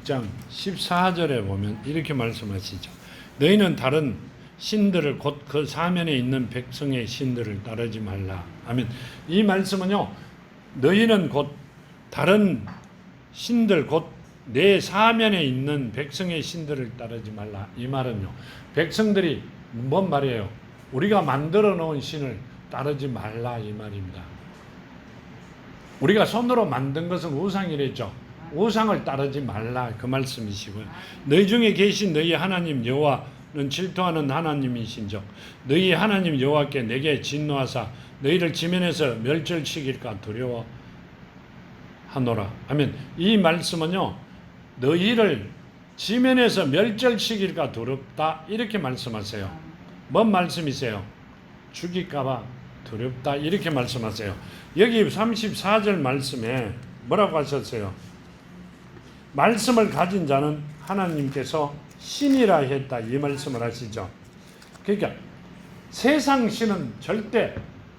6장 14절에 보면 이렇게 말씀하시죠. 너희는 다른 신들을 곧 그 사면에 있는 백성의 신들을 따르지 말라. 아멘. 이 말씀은요. 너희는 곧 다른 신들 곧 내 사면에 있는 백성의 신들을 따르지 말라. 이 말은요. 백성들이 뭔 말이에요? 우리가 만들어 놓은 신을 따르지 말라 이 말입니다. 우리가 손으로 만든 것은 우상이랬죠. 우상을 따르지 말라 그 말씀이시고요. 너희 중에 계신 너희 하나님 여호와는 질투하는 하나님이신즉 너희 하나님 여호와께 내게 진노하사 너희를 지면에서 멸절시킬까 두려워하노라. 아멘. 이 말씀은요. 너희를 지면에서 멸절시킬까 두렵다 이렇게 말씀하세요. 뭔 말씀이세요? 죽일까봐 두렵다 이렇게 말씀하세요. 여기 34절 말씀에 뭐라고 하셨어요? 말씀을 가진 자는 하나님께서 신이라 했다 이 말씀을 하시죠. 그러니까 세상 신은 절대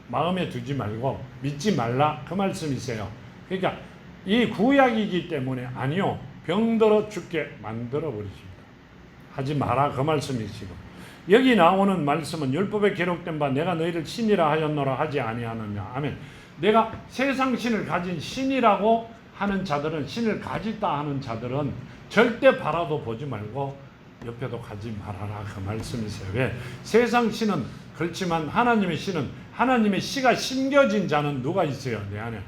마음에 두지 말고 믿지 말라 그 말씀이세요. 그러니까 이 구약이기 때문에 아니요 병들어 죽게 만들어 버리십니다. 하지 마라 그 말씀이시고 여기 나오는 말씀은 율법에 기록된 바 내가 너희를 신이라 하였노라 하지 아니하느냐. 아멘. 내가 세상 신을 가진 신이라고 하는 자들은 신을 가졌다 하는 자들은 절대 바라도 보지 말고 옆에도 가지 말아라 그 말씀이세요. 왜? 세상 신은 그렇지만 하나님의 신은 하나님의 씨가 심겨진 자는 누가 있어요? 내 안에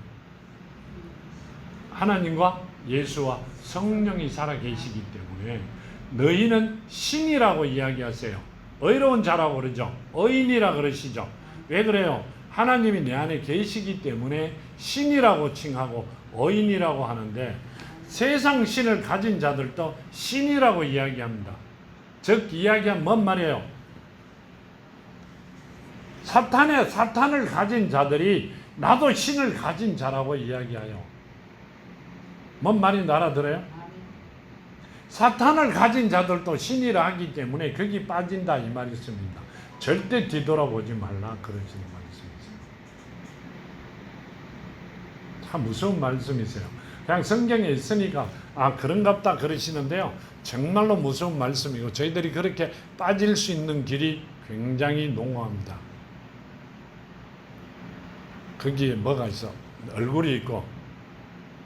하나님과 예수와 성령이 살아계시기 때문에 너희는 신이라고 이야기하세요. 의로운 자라고 그러죠. 의인이라 그러시죠. 왜 그래요? 하나님이 내 안에 계시기 때문에 신이라고 칭하고 의인이라고 하는데 세상 신을 가진 자들도 신이라고 이야기합니다. 즉 이야기한 뭔 말이에요? 사탄을 가진 자들이 나도 신을 가진 자라고 이야기해요. 뭔 말인지 알아들어요? 사탄을 가진 자들도 신이라 하기 때문에 거기 빠진다 이 말이었습니다. 절대 뒤돌아보지 말라 그러시는 말씀이세요. 참 무서운 말씀이세요. 그냥 성경에 있으니까 그런갑다 그러시는데요. 정말로 무서운 말씀이고 저희들이 그렇게 빠질 수 있는 길이 굉장히 농후합니다. 거기에 뭐가 있어? 얼굴이 있고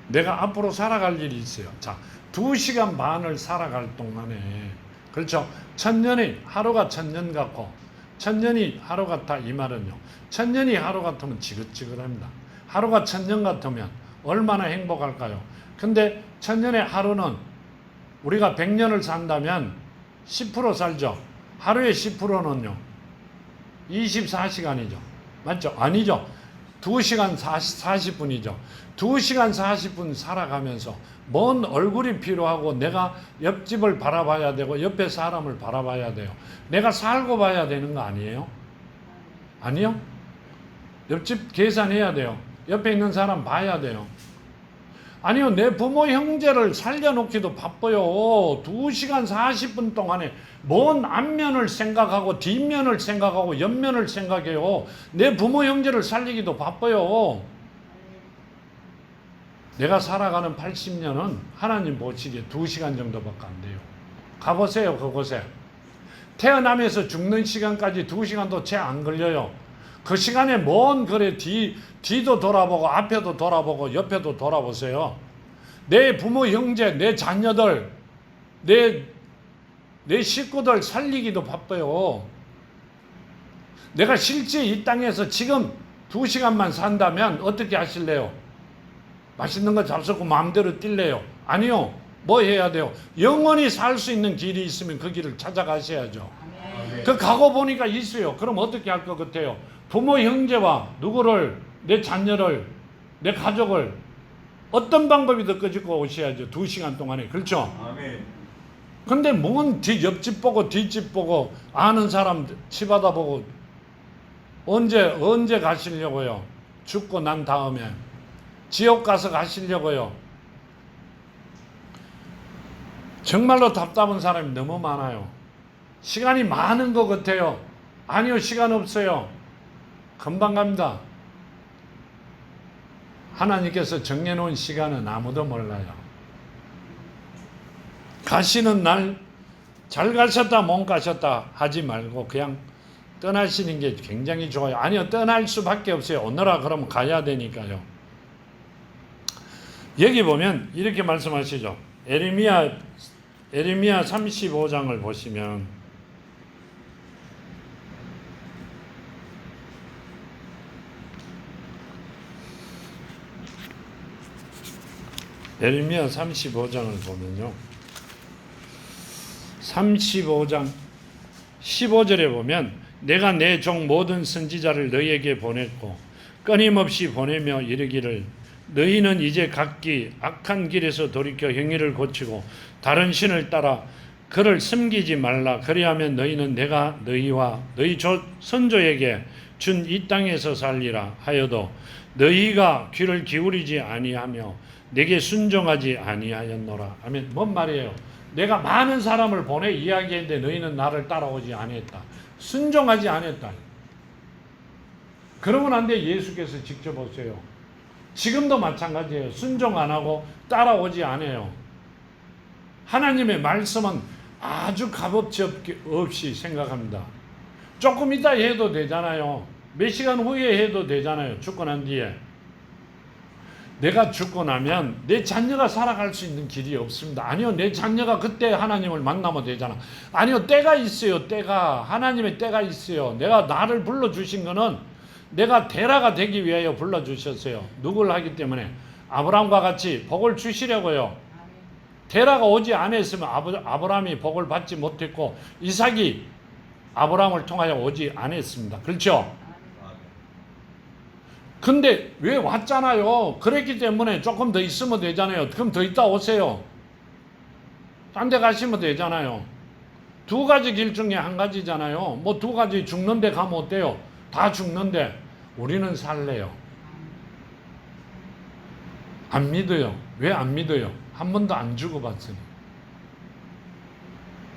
내가 앞으로 살아갈 일이 있어요. 자, 2시간 반을 살아갈 동안에 그렇죠? 천년이 하루가 천년 같고 천년이 하루 같다 이 말은요. 천년이 하루 같으면 지긋지긋합니다. 하루가 천년 같으면 얼마나 행복할까요? 근데 천년의 하루는 우리가 100년을 산다면 10% 살죠. 하루의 10%는요. 24시간이죠. 맞죠? 아니죠. 2시간 40분이죠. 2시간 40분 살아가면서 뭔 얼굴이 필요하고 내가 옆집을 바라봐야 되고 옆에 사람을 바라봐야 돼요. 내가 살고 봐야 되는 거 아니에요? 아니요? 옆집 계산해야 돼요. 옆에 있는 사람 봐야 돼요. 아니요, 내 부모 형제를 살려놓기도 바빠요. 2시간 40분 동안에 뭔 앞면을 생각하고 뒷면을 생각하고 옆면을 생각해요. 내 부모 형제를 살리기도 바빠요. 내가 살아가는 80년은 하나님 보시기에 2시간 정도밖에 안 돼요. 가보세요, 그곳에. 태어나면서 죽는 시간까지 2시간도 채 안 걸려요. 그 시간에 뭔 그래 뒤도 돌아보고 앞에도 돌아보고 옆에도 돌아보세요. 내 부모 형제, 내 자녀들, 내 식구들 살리기도 바빠요. 내가 실제 이 땅에서 지금 2시간만 산다면 어떻게 하실래요? 맛있는 거 잡수고 마음대로 뛸래요? 아니요. 뭐 해야 돼요? 영원히 살 수 있는 길이 있으면 그 길을 찾아가셔야죠. 그 가고 보니까 있어요. 그럼 어떻게 할 것 같아요? 부모 형제와 누구를, 내 자녀를, 내 가족을 어떤 방법이든 끄집고 오셔야죠. 2시간 동안에. 그렇죠? 아멘. 근데 뭔 옆집 보고 뒷집 보고 아는 사람 치받아 보고 언제 가시려고요? 죽고 난 다음에 지옥 가서 가시려고요? 정말로 답답한 사람이 너무 많아요. 시간이 많은 것 같아요. 아니요, 시간 없어요. 금방 갑니다. 하나님께서 정해놓은 시간은 아무도 몰라요. 가시는 날 잘 가셨다 못 가셨다 하지 말고 그냥 떠나시는 게 굉장히 좋아요. 아니요, 떠날 수밖에 없어요. 오너라 그러면 가야 되니까요. 여기 보면 이렇게 말씀하시죠. 에레미야 35장을 보시면 에레미야 35장을 보면요. 35장 15절에 보면 내가 내 종 모든 선지자를 너희에게 보냈고 끊임없이 보내며 이르기를 너희는 이제 각기 악한 길에서 돌이켜 행위를 고치고 다른 신을 따라 그를 섬기지 말라. 그리하면 너희는 내가 너희와 너희 선조에게 준 이 땅에서 살리라 하여도 너희가 귀를 기울이지 아니하며 내게 순종하지 아니하였노라. 아멘. 뭔 말이에요? 내가 많은 사람을 보내 이야기했는데 너희는 나를 따라오지 아니했다. 순종하지 않았다. 그러면 안 돼. 예수께서 직접 오세요. 지금도 마찬가지예요. 순종 안 하고 따라오지 않아요. 하나님의 말씀은 아주 값없이 없이 생각합니다. 조금 이따 해도 되잖아요. 몇 시간 후에 해도 되잖아요. 죽고 난 뒤에. 내가 죽고 나면 내 자녀가 살아갈 수 있는 길이 없습니다. 아니요, 내 자녀가 그때 하나님을 만나면 되잖아. 아니요, 때가 있어요. 때가. 하나님의 때가 있어요. 내가 나를 불러주신 거는 내가 데라가 되기 위하여 불러주셨어요. 누굴 하기 때문에? 아브라함과 같이 복을 주시려고요. 데라가 오지 않았으면 아브라함이 복을 받지 못했고 이삭이 아브라함을 통하여 오지 않았습니다. 그렇죠? 근데 왜 왔잖아요. 그랬기 때문에 조금 더 있으면 되잖아요. 그럼 더 있다 오세요. 딴 데 가시면 되잖아요. 두 가지 길 중에 한 가지잖아요. 뭐 두 가지 죽는데 가면 어때요? 다 죽는데 우리는 살래요. 안 믿어요. 왜 안 믿어요? 한 번도 안 죽어봤으니.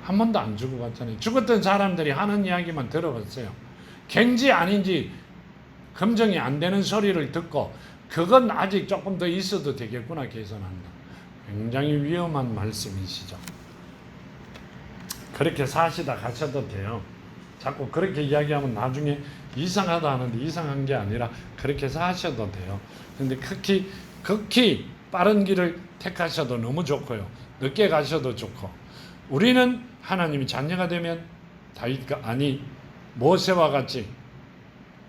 한 번도 안 죽어봤잖아요. 죽었던 사람들이 하는 이야기만 들어봤어요. 갱지 아닌지 검증이 안 되는 소리를 듣고 그건 아직 조금 더 있어도 되겠구나 계산한다. 굉장히 위험한 말씀이시죠. 그렇게 사시다 가셔도 돼요. 자꾸 그렇게 이야기하면 나중에 이상하다 하는데 이상한 게 아니라 그렇게 사셔도 돼요. 그런데 극히 빠른 길을 택하셔도 너무 좋고요. 늦게 가셔도 좋고. 우리는 하나님이 자녀가 되면 다윗과 모세와 같이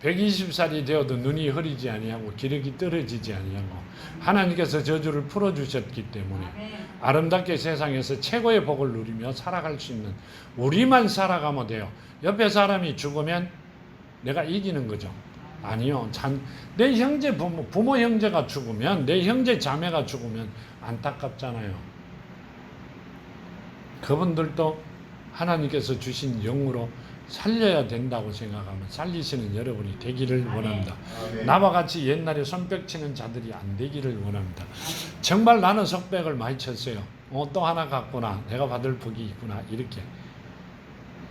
120살이 되어도 눈이 흐리지 아니하고 기력이 떨어지지 아니하고 하나님께서 저주를 풀어주셨기 때문에 아름답게 세상에서 최고의 복을 누리며 살아갈 수 있는 우리만 살아가면 돼요. 옆에 사람이 죽으면 내가 이기는 거죠. 아니요. 내 형제 부모 형제가 죽으면 내 형제 자매가 죽으면 안타깝잖아요. 그분들도 하나님께서 주신 영으로 살려야 된다고 생각하면 살리시는 여러분이 되기를 원합니다. 나와 같이 옛날에 손뼉 치는 자들이 안 되기를 원합니다. 정말 나는 손뼉을 많이 쳤어요. 또 하나 갔구나. 내가 받을 복이 있구나. 이렇게.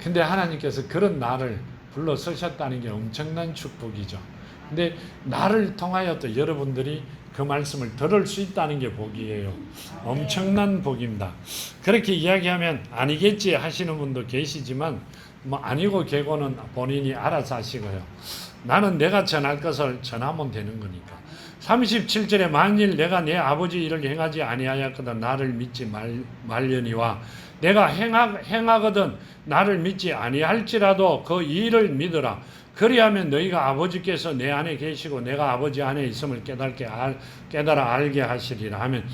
근데 하나님께서 그런 나를 불러서셨다는 게 엄청난 축복이죠. 근데 나를 통하여 또 여러분들이 그 말씀을 들을 수 있다는 게 복이에요. 엄청난 복입니다. 그렇게 이야기하면 아니겠지 하시는 분도 계시지만 뭐 아니고 개고는 본인이 알아서 하시고요. 나는 내가 전할 것을 전하면 되는 거니까. 37절에 만일 내가 내 아버지 일을 행하지 아니하였거든 나를 믿지 말려니와 내가 행하거든 나를 믿지 아니할지라도 그 일을 믿으라. 그리하면 너희가 아버지께서 내 안에 계시고 내가 아버지 안에 있음을 깨달아 알게 하시리라 하면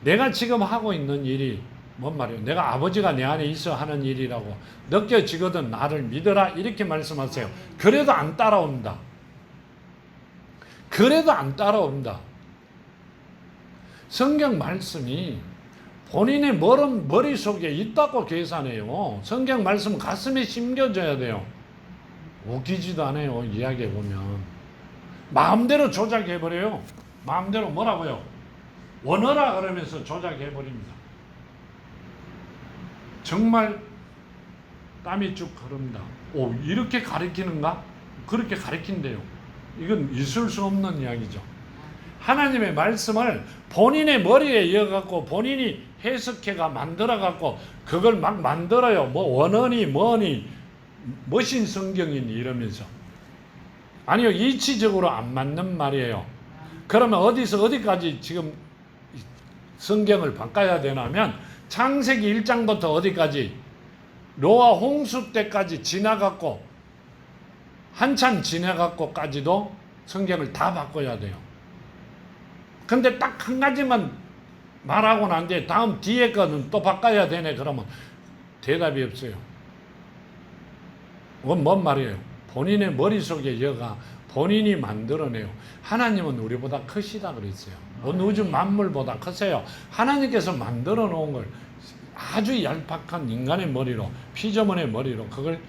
내가 지금 하고 있는 일이 뭔 말이에요? 내가 아버지가 내 안에 있어 하는 일이라고 느껴지거든 나를 믿어라 이렇게 말씀하세요. 그래도 안 따라온다. 그래도 안 따라온다. 성경 말씀이 본인의 머릿속에 있다고 계산해요. 성경 말씀 가슴에 심겨져야 돼요. 웃기지도 않아요. 이야기해보면 마음대로 조작해버려요. 마음대로 뭐라고요? 원어라 그러면서 조작해버립니다. 정말 땀이 쭉 흐릅니다. 오, 이렇게 가르치는가? 그렇게 가르친대요. 이건 있을 수 없는 이야기죠. 하나님의 말씀을 본인의 머리에 이어갖고 본인이 해석해가 만들어갖고 그걸 막 만들어요. 뭐 원어니 뭐니 머신 성경이니 이러면서. 아니요, 이치적으로 안 맞는 말이에요. 그러면 어디서 어디까지 지금 성경을 바꿔야 되냐면 창세기 1장부터 어디까지 노아 홍수 때까지 지나갔고 한참 지나갔고까지도 성경을 다 바꿔야 돼요. 근데 딱 한 가지만 말하고 난 뒤에 다음 뒤에 거는 또 바꿔야 되네 그러면 대답이 없어요. 그건 뭔 말이에요? 본인의 머릿속에 여가 본인이 만들어내요. 하나님은 우리보다 크시다 그랬어요. 온 우주 만물보다 크세요. 하나님께서 만들어 놓은 걸 아주 얄팍한 인간의 머리로, 피조물의 머리로 그걸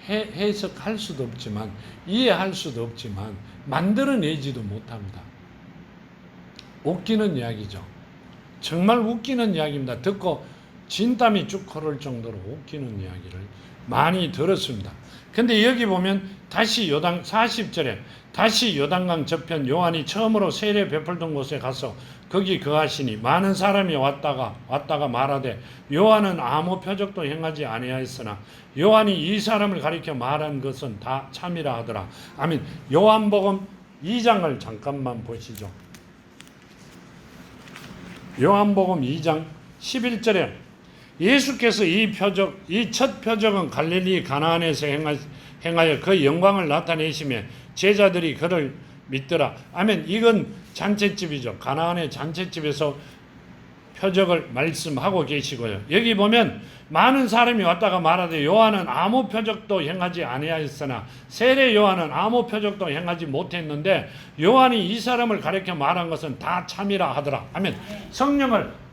해석할 수도 없지만, 이해할 수도 없지만 만들어내지도 못합니다. 웃기는 이야기죠. 정말 웃기는 이야기입니다. 듣고 진땀이 쭉 흐를 정도로 웃기는 이야기를 많이 들었습니다. 근데 여기 보면 다시 요단 40절에 다시 요단강 저편 요한이 처음으로 세례 베풀던 곳에 가서 거기 거하시니 많은 사람이 왔다가 말하되 요한은 아무 표적도 행하지 아니하였으나 요한이 이 사람을 가리켜 말한 것은 다 참이라 하더라. 아멘. 요한복음 2장을 잠깐만 보시죠. 요한복음 2장 11절에 예수께서 이 첫 표적은 갈릴리 가나안에서 행하여 그 영광을 나타내시며 제자들이 그를 믿더라. 아멘. 이건 잔치집이죠. 가나안의 잔치집에서 표적을 말씀하고 계시고요. 여기 보면 많은 사람이 왔다가 말하되 요한은 아무 표적도 행하지 아니하였으나 세례 요한은 아무 표적도 행하지 못했는데 요한이 이 사람을 가리켜 말한 것은 다 참이라 하더라. 아멘. 성령을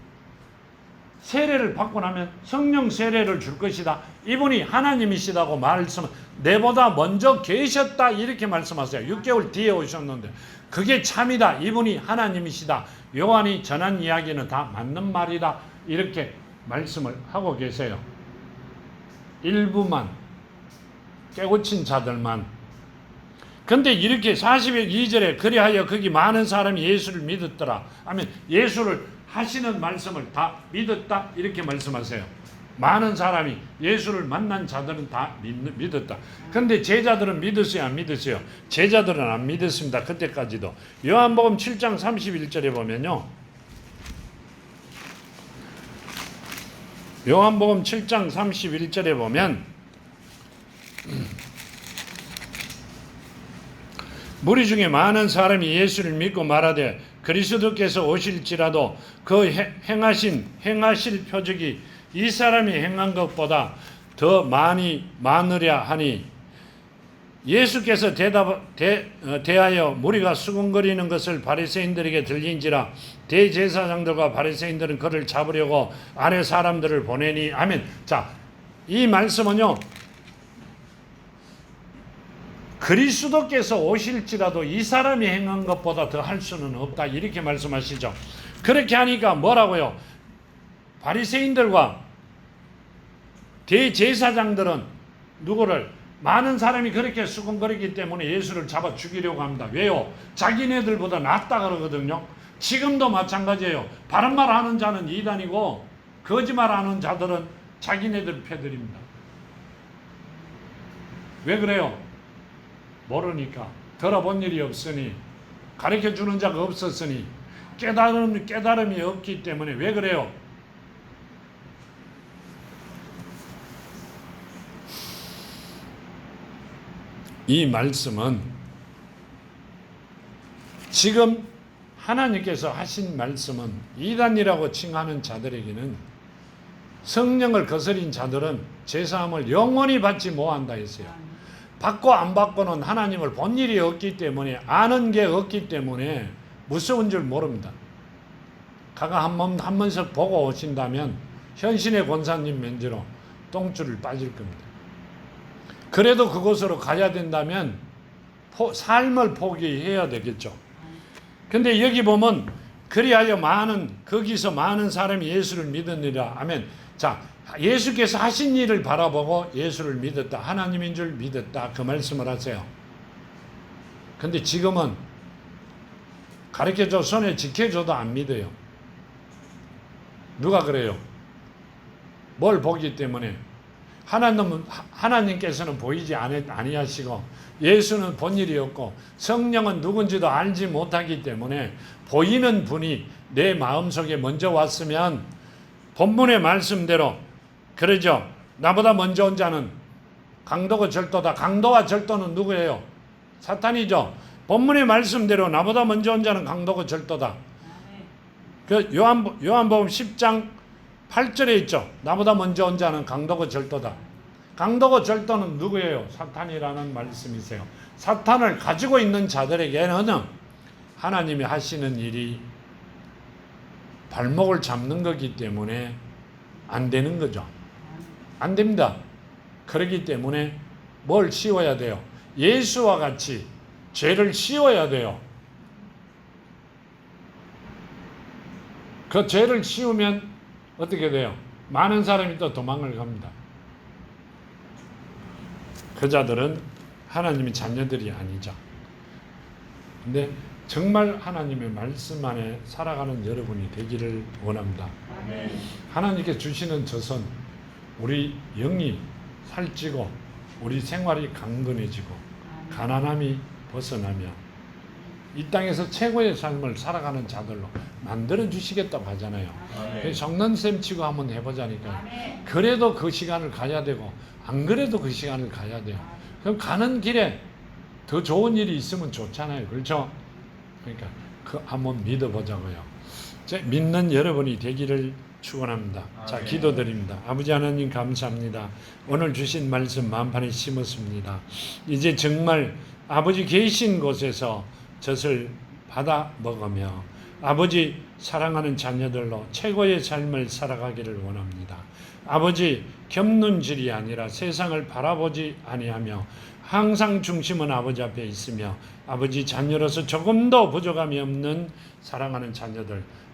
세례를 받고 나면 성령 세례를 줄 것이다. 이분이 하나님이시다고 말씀, 내보다 먼저 계셨다 이렇게 말씀하세요. 6개월 뒤에 오셨는데 그게 참이다. 이분이 하나님이시다. 요한이 전한 이야기는 다 맞는 말이다. 이렇게 말씀을 하고 계세요. 일부만, 깨우친 자들만. 근데 이렇게 42절에 그리하여 거기 많은 사람이 예수를 믿었더라. 아멘. 예수를 하시는 말씀을 다 믿었다 이렇게 말씀하세요. 많은 사람이 예수를 만난 자들은 다 믿었다. 근데 제자들은 믿었어요, 안 믿었어요? 제자들은 안 믿었습니다. 그때까지도. 요한복음 7장 31절에 보면요, 요한복음 7장 31절에 보면 무리 중에 많은 사람이 예수를 믿고 말하되 그리스도께서 오실지라도 그 행하실 표적이 이 사람이 행한 것보다 더 많으랴 하니 예수께서 대하여 무리가 수군거리는 것을 바리새인들에게 들린지라 대제사장들과 바리새인들은 그를 잡으려고 아래 사람들을 보내니. 아멘. 자, 이 말씀은요, 그리스도께서 오실지라도 이 사람이 행한 것보다 더 할 수는 없다 이렇게 말씀하시죠. 그렇게 하니까 뭐라고요? 바리새인들과 대제사장들은 누구를, 많은 사람이 그렇게 수군거리기 때문에 예수를 잡아 죽이려고 합니다. 왜요? 자기네들보다 낫다 그러거든요. 지금도 마찬가지예요. 바른 말 하는 자는 이단이고 거짓말 하는 자들은 자기네들 패들입니다. 왜 그래요? 모르니까. 들어본 일이 없으니, 가르쳐주는 자가 없었으니, 깨달음이 없기 때문에. 왜 그래요? 이 말씀은 지금 하나님께서 하신 말씀은 이단이라고 칭하는 자들에게는, 성령을 거스린 자들은 제사함을 영원히 받지 못한다 했어요. 받고 안 받고는 하나님을 본 일이 없기 때문에, 아는 게 없기 때문에 무서운 줄 모릅니다. 가가 한 번씩 보고 오신다면 현신의 권사님 면제로 똥줄을 빠질 겁니다. 그래도 그곳으로 가야 된다면 삶을 포기해야 되겠죠. 근데 여기 보면 그리하여 거기서 많은 사람이 예수를 믿으니라. 아멘. 자, 예수께서 하신 일을 바라보고 예수를 믿었다. 하나님인 줄 믿었다. 그 말씀을 하세요. 근데 지금은 가르쳐줘, 손에 지켜줘도 안 믿어요. 누가 그래요? 뭘 보기 때문에? 하나님께서는 보이지 아니하시고 예수는 본 일이 없고 성령은 누군지도 알지 못하기 때문에 보이는 분이 내 마음속에 먼저 왔으면 본문의 말씀대로 그러죠. 나보다 먼저 온 자는 강도가 절도다. 강도와 절도는 누구예요? 사탄이죠. 본문의 말씀대로 나보다 먼저 온 자는 강도가 절도다. 그 요한복음 10장 8절에 있죠. 나보다 먼저 온 자는 강도가 절도다. 강도가 절도는 누구예요? 사탄이라는 말씀이세요. 사탄을 가지고 있는 자들에게는 하나님이 하시는 일이 발목을 잡는 거기 때문에 안 되는 거죠. 안 됩니다. 그렇기 때문에 뭘 씌워야 돼요? 예수와 같이 죄를 씌워야 돼요. 그 죄를 씌우면 어떻게 돼요? 많은 사람이 또 도망을 갑니다. 그 자들은 하나님의 자녀들이 아니죠. 근데 정말 하나님의 말씀 안에 살아가는 여러분이 되기를 원합니다. 하나님께 주시는 저선, 우리 영이 살찌고 우리 생활이 강건해지고 가난함이 벗어나며 이 땅에서 최고의 삶을 살아가는 자들로 만들어 주시겠다고 하잖아요. 성난샘 치고 한번 해보자니까. 그래도 그 시간을 가야 되고 안 그래도 그 시간을 가야 돼요. 그럼 가는 길에 더 좋은 일이 있으면 좋잖아요. 그렇죠? 그러니까 그 한번 믿어보자고요. 믿는 여러분이 되기를 축원합니다. 자, 기도드립니다. 아버지 하나님 감사합니다. 오늘 주신 말씀 만판에 심었습니다. 이제 정말 아버지 계신 곳에서 젖을 받아 먹으며 아버지 사랑하는 자녀들로 최고의 삶을 살아가기를 원합니다. 아버지 겹눈질이 아니라 세상을 바라보지 아니하며 항상 중심은 아버지 앞에 있으며 아버지 자녀로서 조금도 부족함이 없는 사랑하는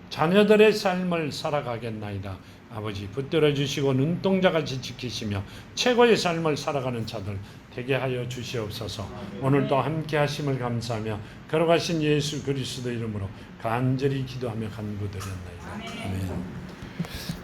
자녀들의 삶을 살아가겠나이다. 아버지 붙들어 주시고 눈동자같이 지키시며 최고의 삶을 살아가는 자들 되게 하여 주시옵소서. 오늘도 함께 하심을 감사하며 걸어가신 예수 그리스도 이름으로 간절히 기도하며 간구드렸나이다. 아멘.